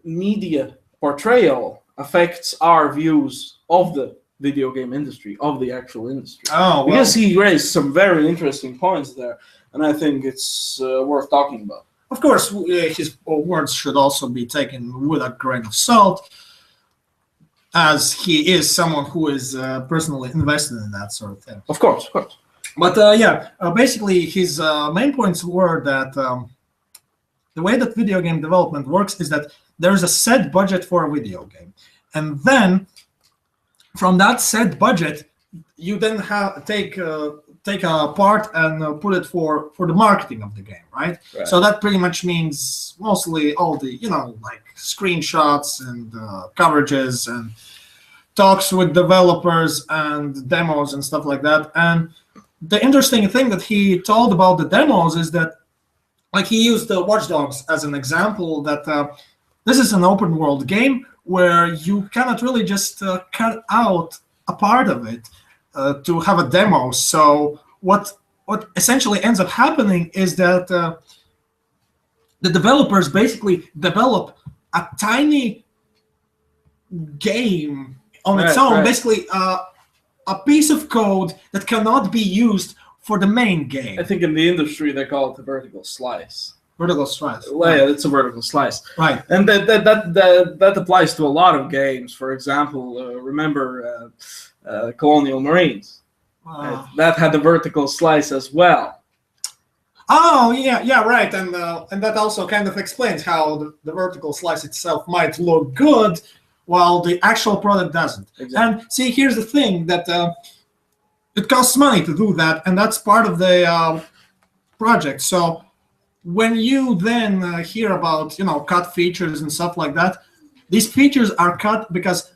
media portrayal affects our views of the video game industry, of the actual industry.
Oh, well.
Because he raised some very interesting points there, and I think it's worth talking about.
Of course, his words should also be taken with a grain of salt, as he is someone who is personally invested in that sort of thing.
Of course.
But basically his main points were that the way that video game development works is that there's a set budget for a video game. And then from that set budget, you then take a part and put it for the marketing of the game, right? So that pretty much means mostly all the, like screenshots and coverages and talks with developers and demos and stuff like that. And the interesting thing that he told about the demos is that, like, he used the Watch Dogs as an example, that this is an open world game where you cannot really just cut out a part of it to have a demo. So what essentially ends up happening is that the developers basically develop a tiny game on its own, basically a piece of code that cannot be used for the main game.
I think in the industry they call it a vertical slice.
Vertical slice.
Well, yeah, it's a vertical slice.
Right.
And that applies to a lot of games. For example, remember Colonial Marines. That had a vertical slice as well.
Oh, yeah, right. And that also kind of explains how the vertical slice itself might look good while the actual product doesn't.
Exactly.
And see, here's the thing, that it costs money to do that, and that's part of the project. So when you then hear about, cut features and stuff like that, these features are cut because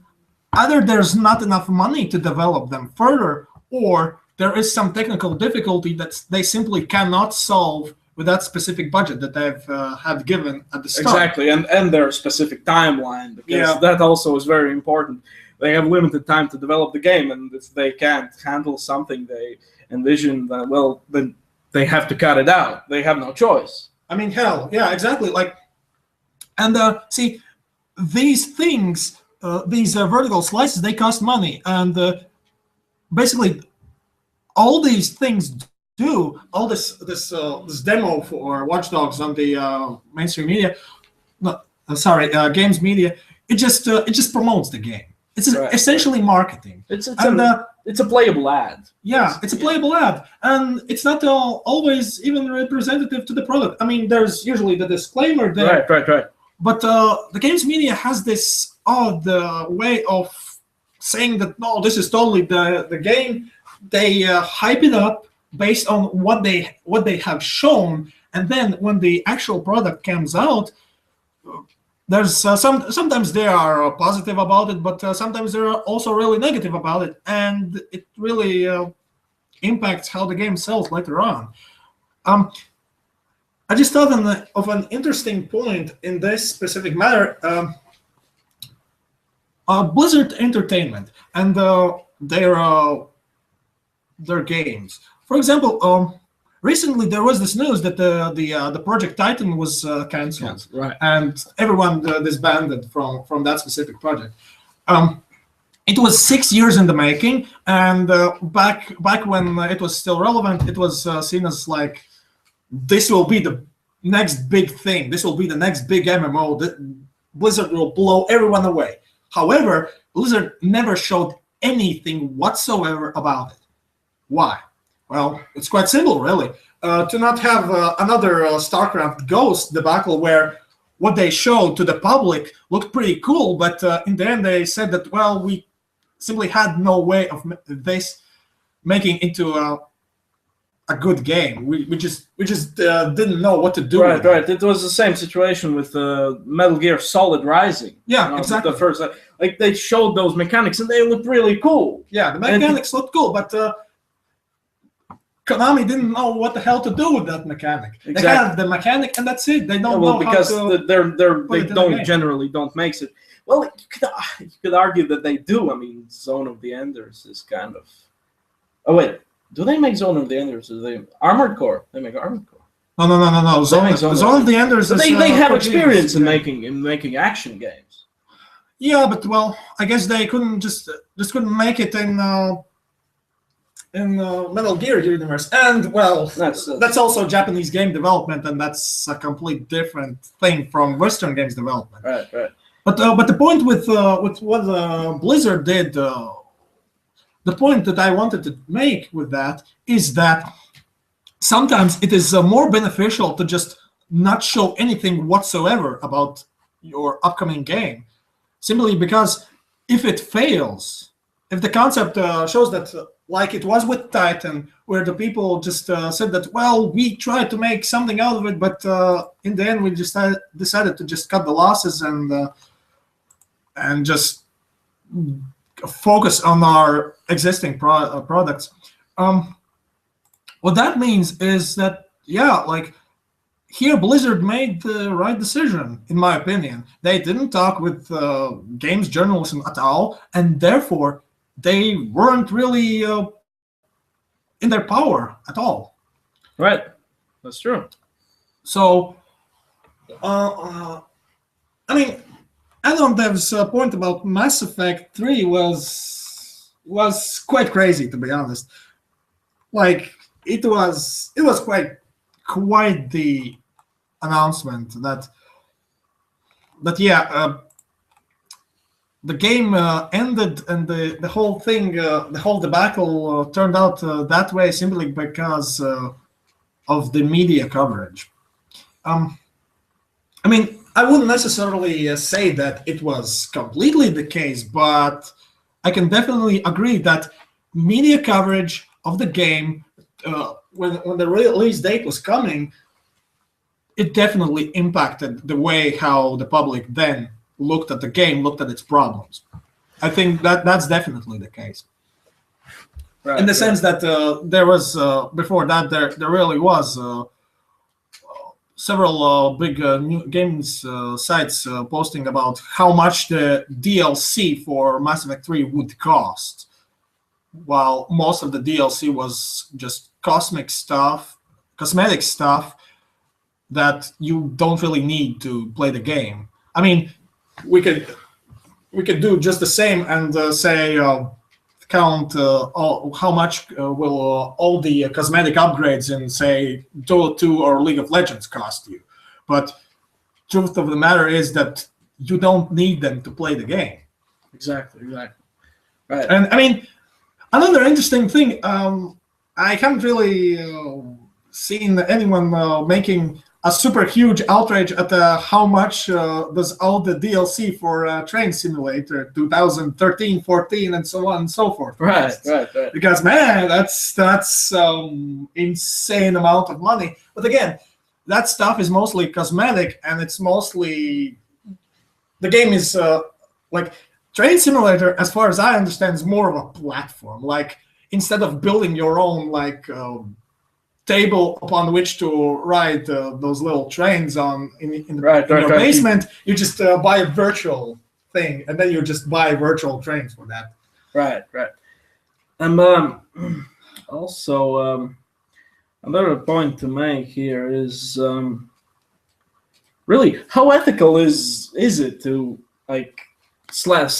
either there's not enough money to develop them further, or there is some technical difficulty that they simply cannot solve with that specific budget that they've had given at the start.
Exactly, and their specific timeline, because
Yeah.
that also is very important. They have limited time to develop the game, and if they can't handle something they envision, well, then they have to cut it out. They have no choice.
I mean, hell, yeah, exactly. Like, and see, these things, these vertical slices, they cost money, and basically, all these things do all this demo for Watch Dogs on the mainstream media. No, games media. It just promotes the game. It's
Right,
essentially marketing.
It's
And
a playable ad.
yeah, it's a playable ad, and it's not always even representative to the product. I mean, there's usually the disclaimer there,
Right.
but the games media has this odd way of saying that no, this is totally the game. They hype it up based on what they have shown, and then when the actual product comes out, there's sometimes they are positive about it, but sometimes they're also really negative about it, and it really impacts how the game sells later on. I just thought of an interesting point in this specific matter. Blizzard Entertainment and their games. For example, recently there was this news that the Project Titan was canceled,
Right.
and everyone disbanded from that specific project. It was 6 years in the making, and back when it was still relevant, it was seen as like, this will be the next big thing. This will be the next big MMO. Blizzard will blow everyone away. However, Blizzard never showed anything whatsoever about it. Why? Well, it's quite simple, really. To not have another StarCraft Ghost debacle where what they showed to the public looked pretty cool, but in the end they said that, well, we simply had no way of this making into a good game. We just didn't know what to do.
Right. It was the same situation with Metal Gear Solid Rising.
Yeah, exactly.
The first, like they showed those mechanics and they looked really cool.
Yeah, the mechanics looked cool, but Konami didn't know what the hell to do with that mechanic.
Exactly.
They have the mechanic, and that's it. They don't know
because
how to.
they generally don't mix it. Well, you could argue that they do. I mean, Zone of the Enders is kind of. Oh wait, do they make Zone of the Enders? Or do they Armored Core? They make Armored Core.
No. Zone of the Enders.
They have experience in making action games.
Yeah, but well, I guess they couldn't just couldn't make it in Metal Gear universe, and well, that's also Japanese game development, and that's a complete different thing from Western games development.
Right.
But the point with what Blizzard did, the point that I wanted to make with that is that sometimes it is more beneficial to just not show anything whatsoever about your upcoming game, simply because if it fails, if the concept shows that, like it was with Titan, where the people just said that, well, we tried to make something out of it, but in the end we just decided to just cut the losses and just focus on our existing products. What that means is that, yeah, like here Blizzard made the right decision, in my opinion. They didn't talk with games journalism at all, and therefore they weren't really in their power at all.
Right, that's true.
So, I mean, Adamdev's point about Mass Effect 3 was quite crazy, to be honest. Like, it was quite the announcement that yeah, the game ended, and the whole thing, the whole debacle turned out that way simply because of the media coverage. I mean, I wouldn't necessarily say that it was completely the case, but I can definitely agree that media coverage of the game, when the release date was coming, it definitely impacted the way how the public then looked at the game, looked at its problems. I think that's definitely the case.
Right,
In the
right.
sense that there was before that there really was several big new games sites posting about how much the DLC for Mass Effect 3 would cost, while most of the DLC was just cosmetic stuff that you don't really need to play the game. I mean, we could do just the same and say count how much will all the cosmetic upgrades in say Dota 2 or League of Legends cost you. But truth of the matter is that you don't need them to play the game.
Exactly. Right.
And I mean, another interesting thing, I haven't really seen anyone making a super huge outrage at how much does all the DLC for Train Simulator 2013, 14, and so on and so forth.
Right.
Because man, that's insane amount of money. But again, that stuff is mostly cosmetic, and it's mostly the game is like Train Simulator, as far as I understand, is more of a platform. Like instead of building your own like table upon which to ride those little trains on in your basement, you just buy a virtual thing, and then you just buy virtual trains for that.
Right. Also, another point to make here is really how ethical is it to like let's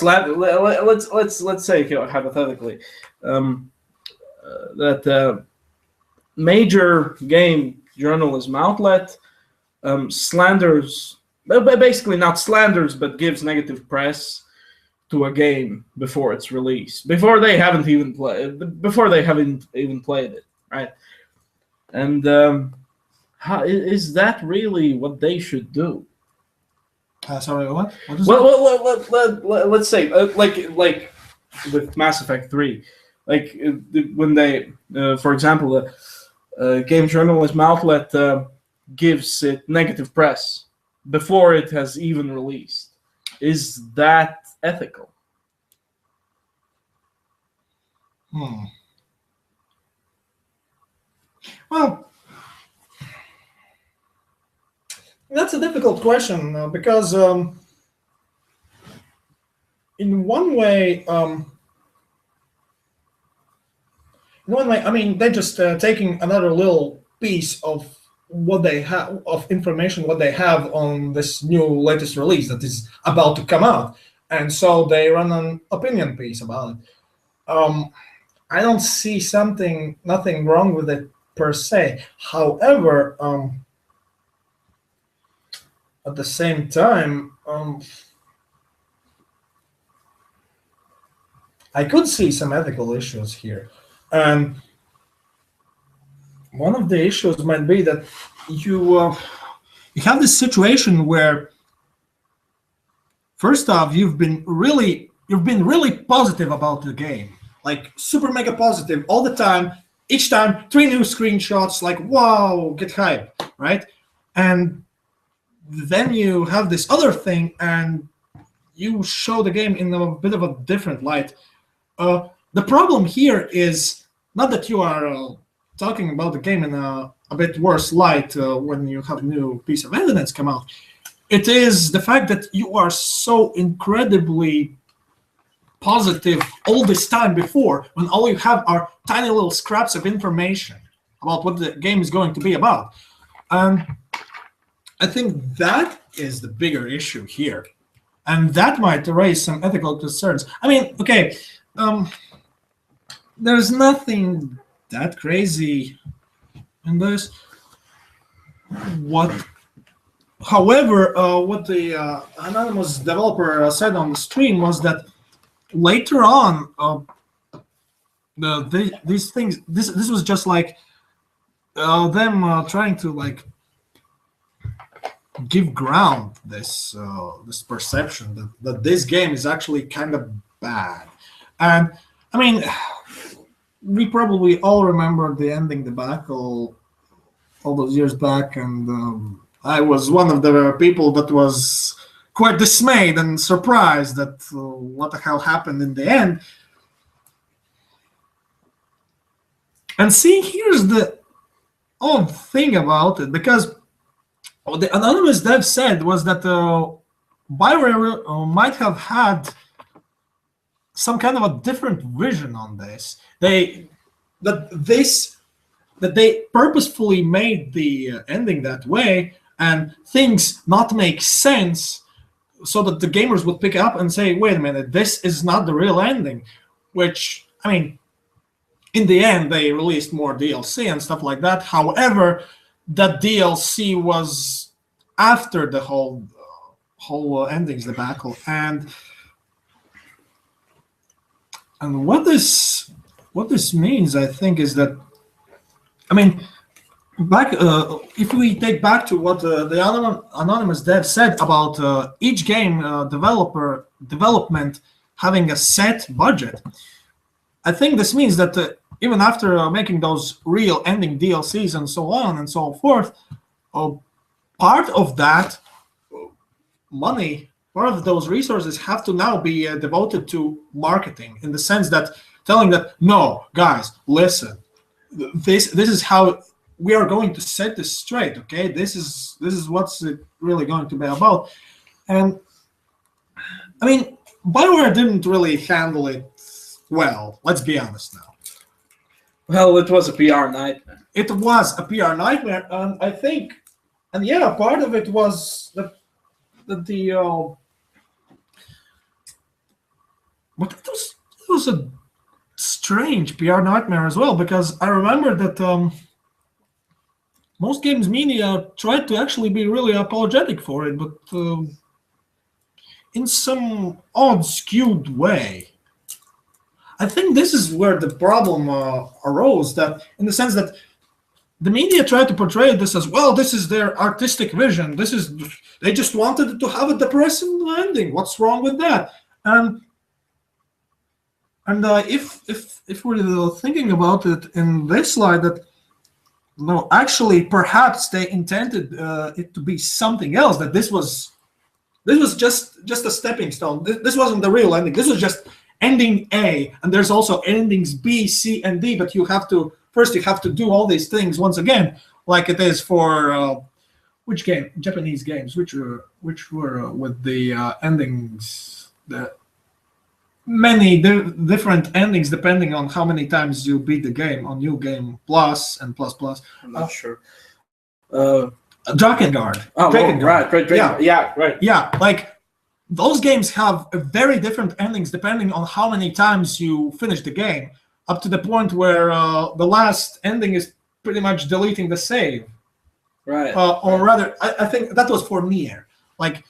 say hypothetically that major game journalism outlet slanders, basically not slanders, but gives negative press to a game before its release, before they haven't even played it, right? And how is that really what they should do?
Sorry, what?
Let's say like with Mass Effect 3, like when they, for example, game journalism outlet gives it negative press before it has even released. Is that ethical?
Well,
That's a difficult question because in one way, I mean, they're just taking another little piece of what they have of information, what they have on this new latest release that is about to come out, and so they run an opinion piece about it. I don't see nothing wrong with it per se. However, at the same time, I could see some ethical issues here. And one of the issues might be that
you have this situation where, first off, you've been really positive about the game, like super mega positive all the time. Each time, 3 new screenshots, like wow, get hype, right? And then you have this other thing, and you show the game in a bit of a different light. The problem here is not that you are talking about the game in a bit worse light when you have a new piece of evidence come out. It is the fact that you are so incredibly positive all this time before, when all you have are tiny little scraps of information about what the game is going to be about. And I think that is the bigger issue here. And that might raise some ethical concerns. I mean, okay, there's nothing that crazy in this. However, what the anonymous developer said on the stream was that later on, these things, this was just like them trying to like give ground this perception that this game is actually kind of bad. And I mean, we probably all remember the ending debacle all those years back, and I was one of the people that was quite dismayed and surprised that what the hell happened in the end. And see, here's the odd thing about it, because what the anonymous dev said was that BioWare might have had some kind of a different vision on this. That they purposefully made the ending that way, and things not make sense, so that the gamers would pick up and say, "Wait a minute, this is not the real ending." Which, I mean, in the end, they released more DLC and stuff like that. However, that DLC was after the whole endings debacle, and what this means, I think, is that, I mean, back if we take back to what the anonymous dev said about each game development having a set budget, I think this means that even after making those real ending DLCs and so on and so forth, part of that money, part of those resources have to now be devoted to marketing, in the sense that telling that, no, guys, listen, this is how we are going to set this straight, okay? This is what's it really going to be about. And I mean, BioWare didn't really handle it well, let's be honest now.
Well, it was a PR nightmare.
It was a PR nightmare, and I think, and yeah, part of it was that the but it was a strange PR nightmare as well, because I remember that most games media tried to actually be really apologetic for it, but in some odd, skewed way. I think this is where the problem arose, that in the sense that the media tried to portray this as, well, this is their artistic vision. They just wanted to have a depressing ending. What's wrong with that? And if we're thinking about it in this slide, that no, actually, perhaps they intended it to be something else. That this was just a stepping stone. This wasn't the real ending. This was just ending A, and there's also endings B, C, and D. But you have to do all these things once again, like it is for which game? Japanese games, which were with the endings, the many different endings depending on how many times you beat the game on New Game Plus and Plus Plus.
I'm not sure.
Drakengard.
Oh,
Drakengard.
right. Yeah, right.
Yeah, like those games have very different endings depending on how many times you finish the game, up to the point where the last ending is pretty much deleting the save.
Right.
Or rather, I think that was for Nier. Like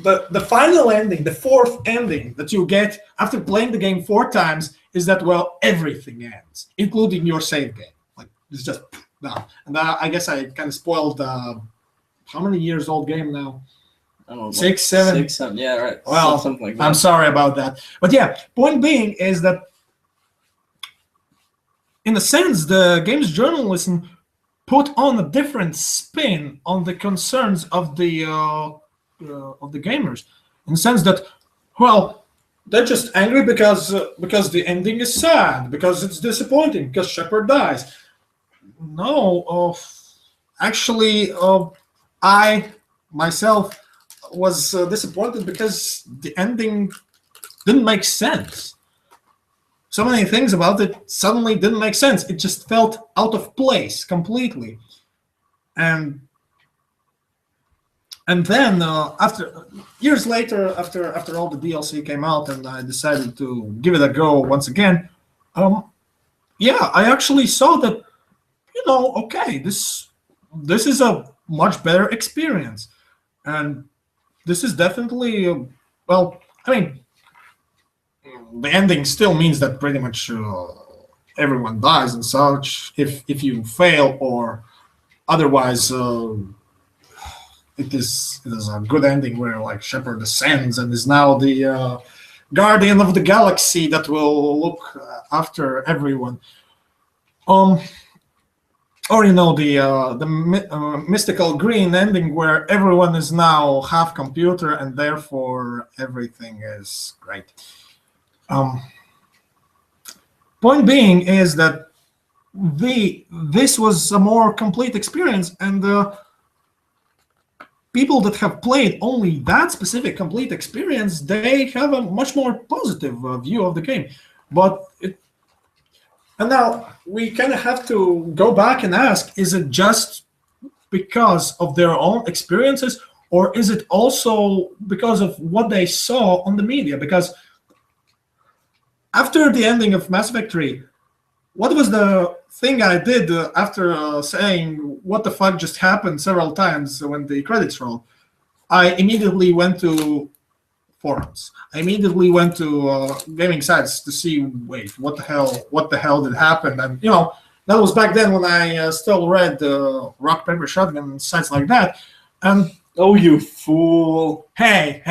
the final ending, the fourth ending that you get after playing the game 4 times is that, well, everything ends, including your save game. Like it's just done. And I guess I kind of spoiled how many years old game now?
Oh,
6, 7?
6, 7, yeah, right.
Well,
something like that.
I'm sorry about that. But yeah, point being is that in a sense, the games journalism put on a different spin on the concerns of the gamers, in the sense that, well, they're just angry because the ending is sad, because it's disappointing, because Shepard dies. No, actually, I myself was disappointed because the ending didn't make sense. So many things about it suddenly didn't make sense. It just felt out of place completely. And then after years later, after all the DLC came out, and I decided to give it a go once again, yeah, I actually saw that, okay, this is a much better experience, and this is definitely well, I mean, the ending still means that pretty much everyone dies and such if you fail, or otherwise it is a good ending where like Shepard ascends and is now the guardian of the galaxy that will look after everyone. or the mystical green ending where everyone is now half computer and therefore everything is great. Point being is that this was a more complete experience, and people that have played only that specific complete experience, they have a much more positive view of the game. And now we kind of have to go back and ask, is it just because of their own experiences, or is it also because of what they saw on the media? Because after the ending of Mass Effect 3, what was the thing I did after saying what the fuck just happened several times when the credits rolled? I immediately went to forums. I immediately went to gaming sites to see, wait, what the hell did happen? And that was back then when I still read Rock Paper Shotgun and sites like that. And
oh, you fool!
Hey,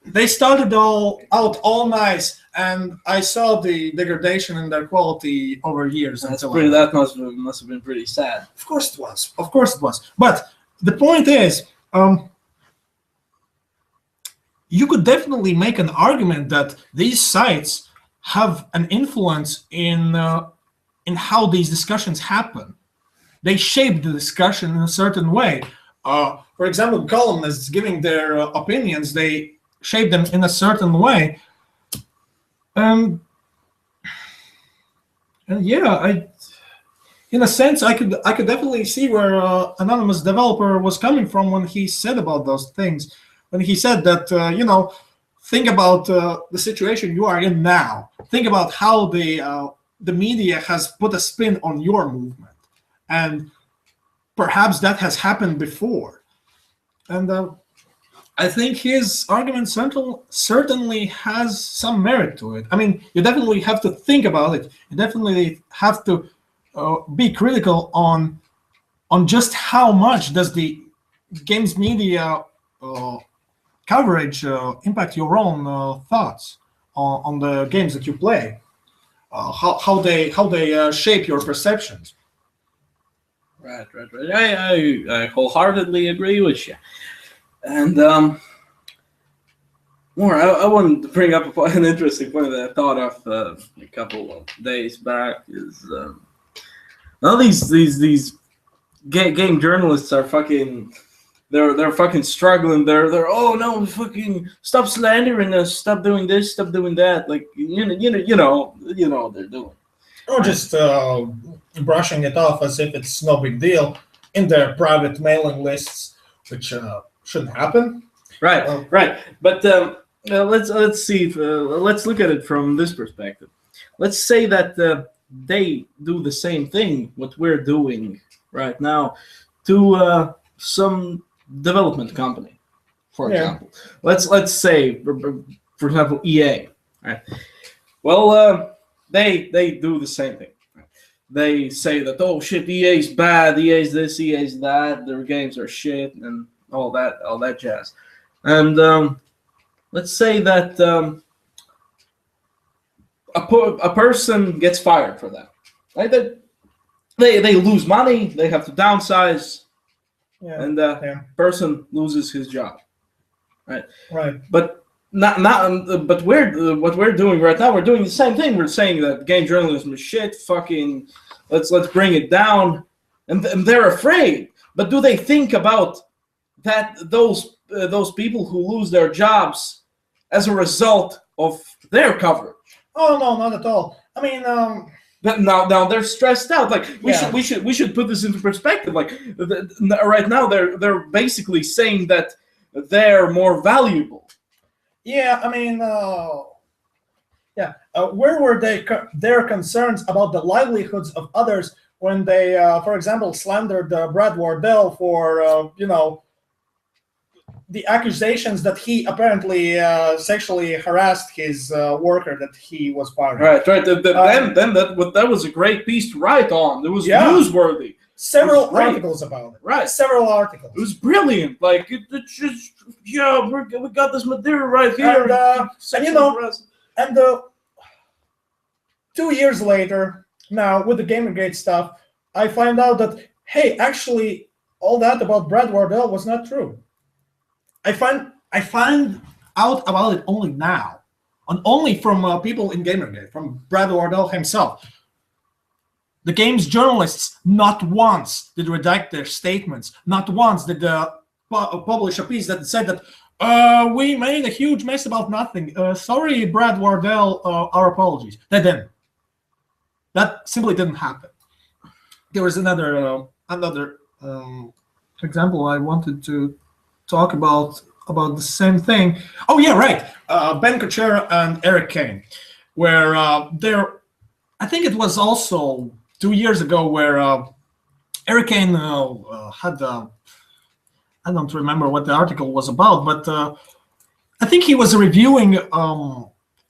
they started out all nice, and I saw the degradation in their quality over years.
That must have been pretty sad.
Of course it was. Of course it was. But the point is, you could definitely make an argument that these sites have an influence in how these discussions happen. They shape the discussion in a certain way. For example, columnists giving their opinions, they shape them in a certain way. And yeah, in a sense, I could definitely see where anonymous developer was coming from when he said about those things. When he said that, think about the situation you are in now. Think about how the media has put a spin on your movement, and perhaps that has happened before. And I think his argument certainly has some merit to it. I mean, you definitely have to think about it. You definitely have to be critical on just how much does the games media coverage impact your own thoughts on the games that you play, how they shape your perceptions.
Right. I wholeheartedly agree with you. And more, I wanted to bring up an interesting point that I thought of a couple of days back is all these game journalists are fucking. They're fucking struggling. They're oh no, fucking stop slandering us, stop doing this, stop doing that. Like you know what they're doing.
Or just brushing it off as if it's no big deal in their private mailing lists, which shouldn't happen.
Right. But let's see. Let's look at it from this perspective. Let's say that they do the same thing what we're doing right now to some development company, for example. Let's say, for example, EA. Right? Well, they do the same thing. Right? They say that shit, EA's bad, EA's this, EA's that, their games are shit, and all that jazz. And let's say that a person gets fired for that. Right? They lose money, they have to downsize.
Yeah,
and person loses his job, right?
Right.
But not. But what we're doing right now. We're doing the same thing. We're saying that game journalism is shit. Fucking, let's bring it down, and they're afraid. But do they think about that? Those people who lose their jobs as a result of their coverage?
Oh no, not at all. I mean.
But now they're stressed out. Like we should put this into perspective. Like right now they're basically saying that they're more valuable.
Yeah, I mean, where were their concerns about the livelihoods of others when they, for example, slandered Brad Wardell for the accusations that he apparently sexually harassed his worker that he was firing.
Right. Then that was a great piece to write on. It was newsworthy.
Several articles about it.
Right.
Several articles.
It was brilliant. Like it just we got this material right here.
And 2 years later, now with the Gamergate stuff, I find out that, hey, actually, all that about Brad Wardell was not true.
I find out about it only now, and only from people in Gamergate, from Brad Wardell himself. The game's journalists not once did redact their statements. Not once did publish a piece that said that we made a huge mess about nothing. Sorry, Brad Wardell, our apologies. They didn't. That simply didn't happen. There was another example I wanted to talk about the same thing. Oh yeah, right. Ben Kuchera and Eric Kane, where I think it was also 2 years ago, where Eric Kane had I don't remember what the article was about, but I think he was reviewing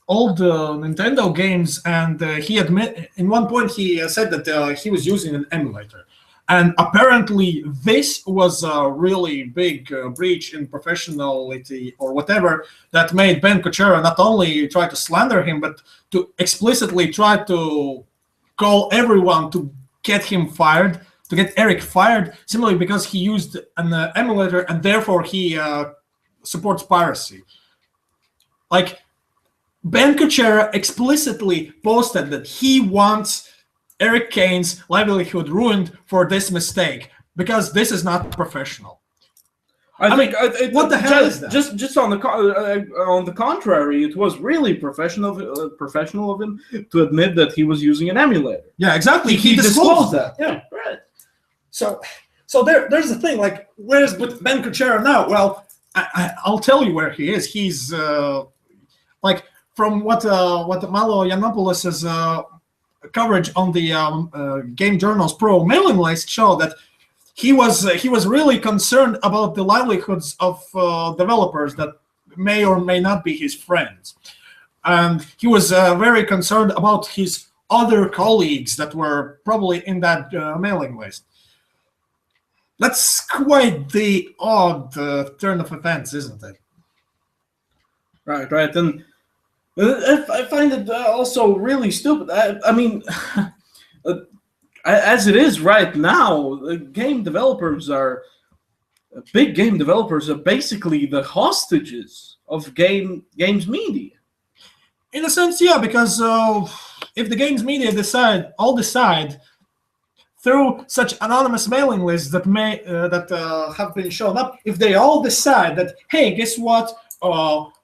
old Nintendo games, and he in one point he said that he was using an emulator. And apparently this was a really big breach in professionality or whatever that made Ben Kuchera not only try to slander him, but to explicitly try to call everyone to get him fired, to get Eric fired, simply because he used an emulator and therefore he supports piracy. Like, Ben Kuchera explicitly posted that he wants Eric Kane's livelihood ruined for this mistake, because this is not professional.
I mean,
what the hell is that?
Just on the contrary, it was really professional of him to admit that he was using an emulator.
Yeah, exactly.
He disclosed that.
Yeah, right. So there's the thing. Like, where's Ben Kuchera now? Well,
I'll tell you where he is. He's like, from what Malo Yiannopoulos' coverage on the Game Journal's Pro mailing list showed, that he was really concerned about the livelihoods of developers that may or may not be his friends, and he was very concerned about his other colleagues that were probably in that mailing list. That's quite the odd turn of events, isn't it?
Right, and I find it also really stupid. I mean, as it is right now, big game developers are basically the hostages of games media.
In a sense, yeah, because if the games media decide through such anonymous mailing lists that have been shown up, if they all decide that, hey, guess what?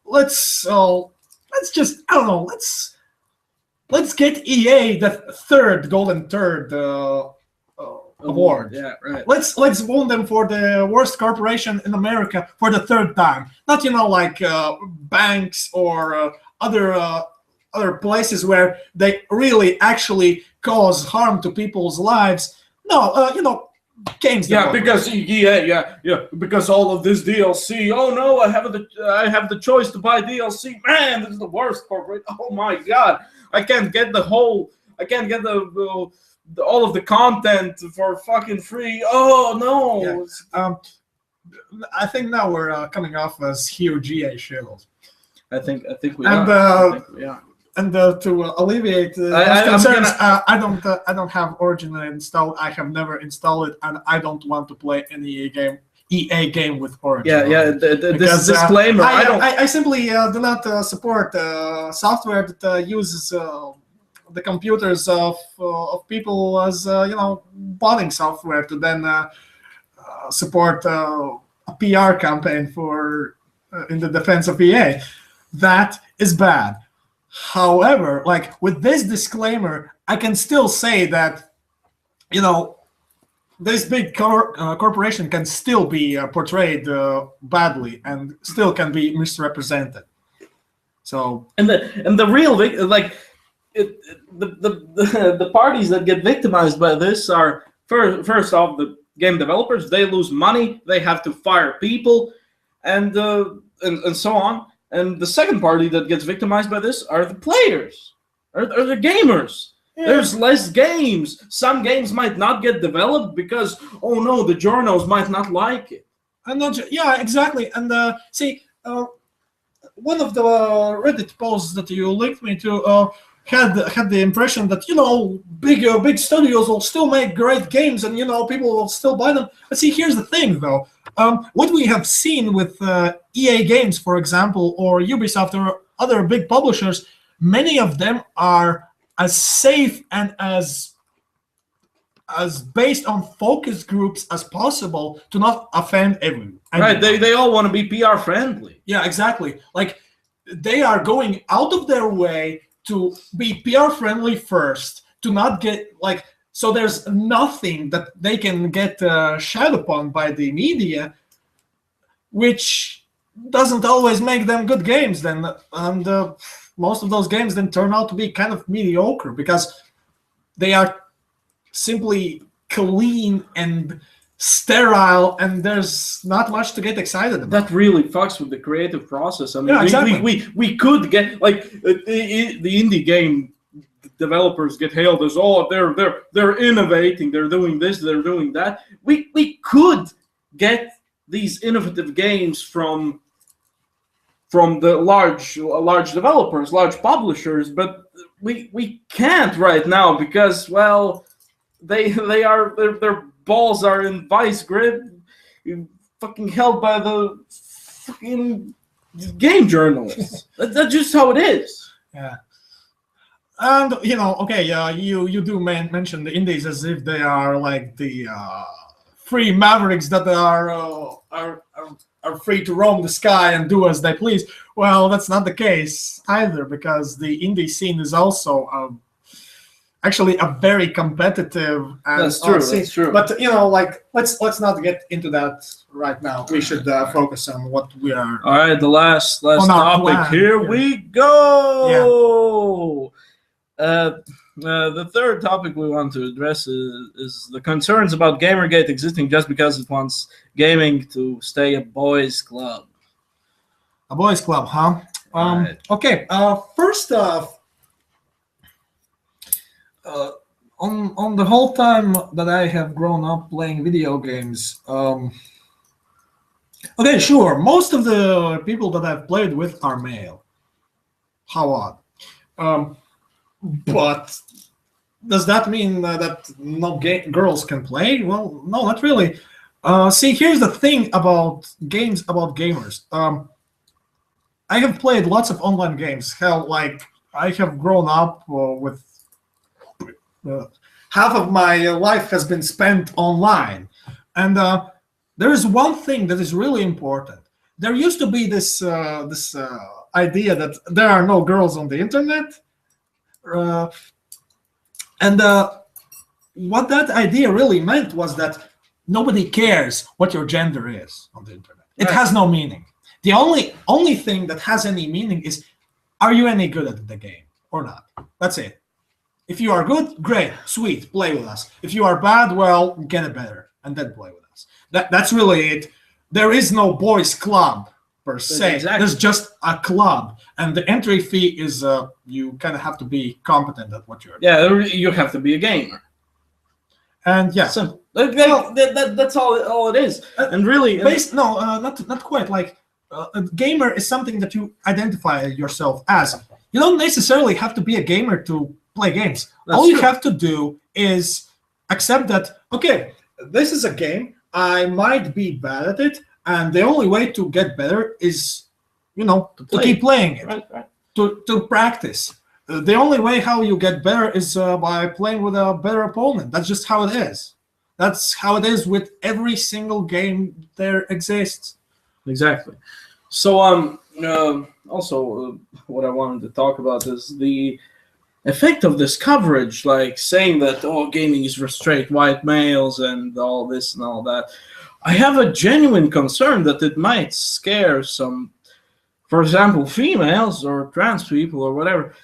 Let's just, I don't know, let's get EA the third Golden Turd award.
Yeah, right.
Let's win them for the worst corporation in America for the third time. Not, like banks or other places where they really actually cause harm to people's lives. No, games.
Yeah, because because all of this DLC. Oh no, I have the choice to buy DLC. Man, this is the worst corporate. Oh my god, I can't get all of the content for fucking free. Oh no.
Yeah. I think now we're coming off as huge GA shills.
I think we are. Yeah.
And to alleviate those concerns, I don't have Origin installed. I have never installed it, and I don't want to play any EA game with Origin.
Yeah. This disclaimer.
I simply do not support software that uses the computers of people as botting software to then support a PR campaign for in the defense of EA. That is bad. However, like, with this disclaimer, I can still say that, this big corporation can still be portrayed badly and still can be misrepresented. So,
and the real the parties that get victimized by this are first off the game developers. They lose money. They have to fire people, and so on. And the second party that gets victimized by this are the players, are the gamers. Yeah. There's less games. Some games might not get developed because, oh no, the journals might not like it.
Yeah, exactly. And see, one of the Reddit posts that you linked me to, had the impression that big studios will still make great games and people will still buy them. But see, here's the thing though. What we have seen with EA Games, for example, or Ubisoft or other big publishers, many of them are as safe and as based on focus groups as possible to not offend everyone.
Right, they all want to be PR friendly.
Yeah, exactly. Like they are going out of their way to be PR friendly first, to not get so there's nothing that they can get shed upon by the media, which doesn't always make them good games then. And most of those games then turn out to be kind of mediocre because they are simply clean and sterile, and there's not much to get excited about.
That really fucks with the creative process. I mean,
Yeah, exactly.
we could get the indie game developers get hailed as they're innovating, they're doing this, they're doing that. We could get these innovative games from the large developers, large publishers, but we can't right now because their balls are in vice grip, fucking held by the fucking game journalists. That's just how it is.
Yeah. And you do mention the indies as if they are like the free mavericks that are free to roam the sky and do as they please. Well, that's not the case either, because the indie scene is also actually a very competitive. And
that's true. That's true.
But let's not get into that right now. We should focus on what we are.
All right, the last topic.
Plan.
Here we go. Yeah. The third topic we want to address is the concerns about Gamergate existing just because it wants gaming to stay a boys' club.
A boys' club, huh?
Right.
Okay. First off, on the whole time that I have grown up playing video games, okay, sure, most of the people that I've played with are male. How odd. But does that mean that no girls can play? Well, no, not really. See, here's the thing about games, about gamers. I have played lots of online games. Hell, I have grown up with half of my life has been spent online. And there is one thing that is really important. There used to be this idea that there are no girls on the internet. And what that idea really meant was that nobody cares what your gender is on the internet. It has no meaning. The only thing that has any meaning is, are you any good at the game or not? That's it. If you are good, great, sweet, play with us. If you are bad, well, get it better and then play with us. That's really it. There is no boys' club per se.
Exactly.
There's just a club, and the entry fee is you kind of have to be competent at what you're doing.
Yeah, you have to be a gamer.
And yeah,
Simple. That's all it is. And really,
not quite. A gamer is something that you identify yourself as. You don't necessarily have to be a gamer to play games. All you have to do is accept that, okay, this is a game. I might be bad at it, and the only way to get better is, to keep playing it,
right.
to practice. The only way how you get better is by playing with a better opponent. That's just how it is. That's how it is with every single game there exists.
Exactly. So also what I wanted to talk about is the effect of this coverage, saying that gaming is for straight white males and all this and all that. I have a genuine concern that it might scare some, for example, females or trans people or whatever.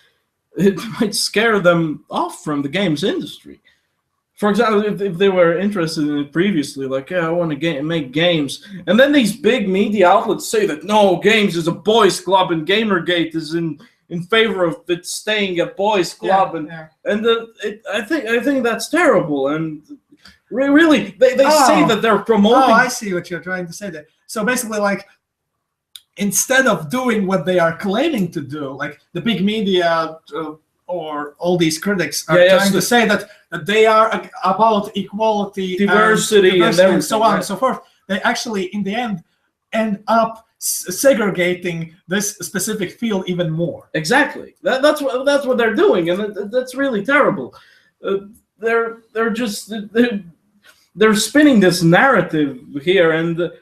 It might scare them off from the games industry. For example, if they were interested in it previously, I want to make games, and then these big media outlets say that no, games is a boys' club and Gamergate is in favor of it staying a boys' club, I think that's terrible. And really, they say that they're promoting.
Oh, I see what you're trying to say there. So basically, instead of doing what they are claiming to do, the big media or all these critics are
Yeah,
trying to say that they are about equality,
Diversity and
and so
everything,
on
right.
and so forth, they actually in the end up segregating this specific field even more.
Exactly. That's what they're doing, and that's really terrible. They're just they're spinning this narrative here, and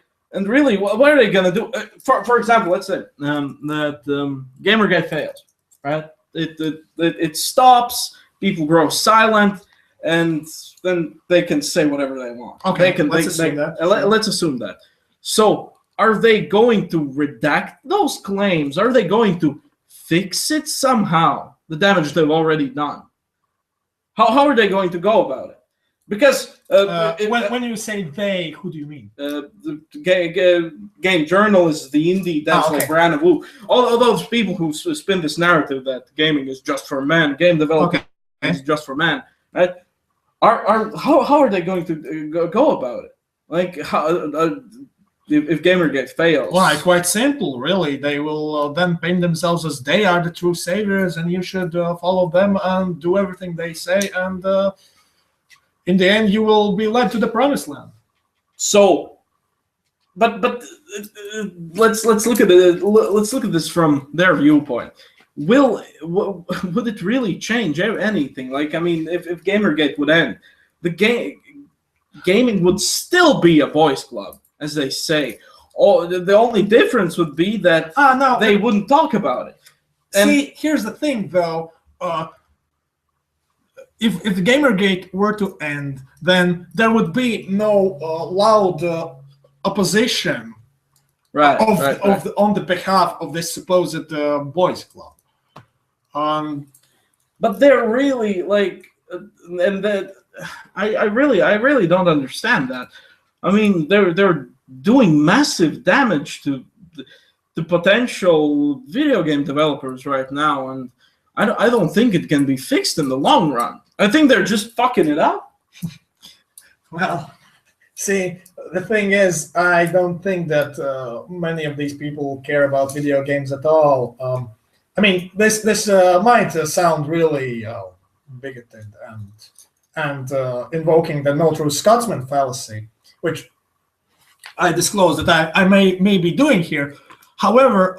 really, what are they gonna do? For example, let's say that Gamergate fails, right? It stops. People grow silent, and then they can say whatever they want.
Okay,
let's assume that. Let's assume that. So, are they going to redact those claims? Are they going to fix it somehow? The damage they've already done. How are they going to go about it? Because
when you say they, who do you mean?
the game journalists, the indie devs like Brand Wu, all those people who spin this narrative that gaming is just for men, game development is just for men, right? How are they going to go about it? Like if Gamergate fails?
Well, quite simple, really. They will then paint themselves as they are the true saviors, and you should follow them and do everything they say, and in the end, you will be led to the promised land.
So, but let's look at it. Let's look at this from their viewpoint. Would it really change anything? Like, I mean, if Gamergate would end, gaming would still be a boys' club, as they say. Oh, the only difference would be that they wouldn't talk about it.
And see, here's the thing, though. If the Gamergate were to end, then there would be no loud opposition on the behalf of this supposed boys' club.
But they're really like, and that I really don't understand that. I mean, they're doing massive damage to the potential video game developers right now, and I don't think it can be fixed in the long run. I think they're just fucking it up.
Well, see, the thing is, I don't think that many of these people care about video games at all. I mean, this might sound really bigoted and invoking the no true Scotsman fallacy, which I disclose that I may be doing here. However,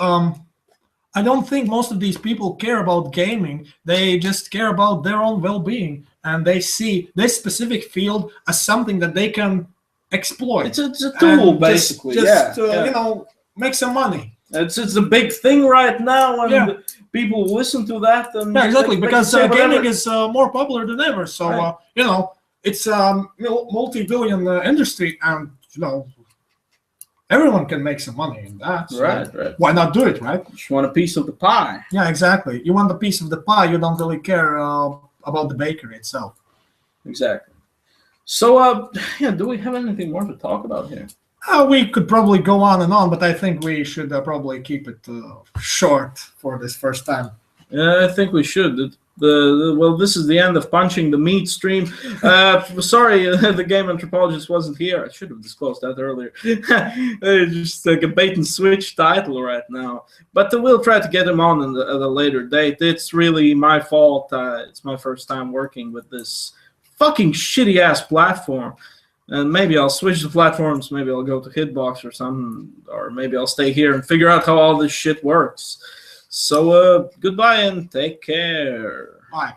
I don't think most of these people care about gaming. They just care about their own well-being, and they see this specific field as something that they can exploit.
It's a tool, basically.
Just you know, make some money.
It's a big thing right now, and people listen to that. And
exactly, because gaming is more popular than ever. So you know, it's a multi-billion industry, and you know, everyone can make some money in that. So
right.
Why not do it, right?
You want a piece of the pie.
Yeah, exactly. You want a piece of the pie. You don't really care about the bakery itself.
Exactly. So, do we have anything more to talk about here?
We could probably go on and on, but I think we should probably keep it short for this first time.
Yeah, I think we should. Well, this is the end of Punching the Meat stream. Sorry, the game anthropologist wasn't here. I should have disclosed that earlier. Just like a bait and switch title right now. But we'll try to get him on at a later date. It's really my fault. It's my first time working with this fucking shitty ass platform. And maybe I'll switch the platforms. Maybe I'll go to Hitbox or something. Or maybe I'll stay here and figure out how all this shit works. So, goodbye and take care.
Bye.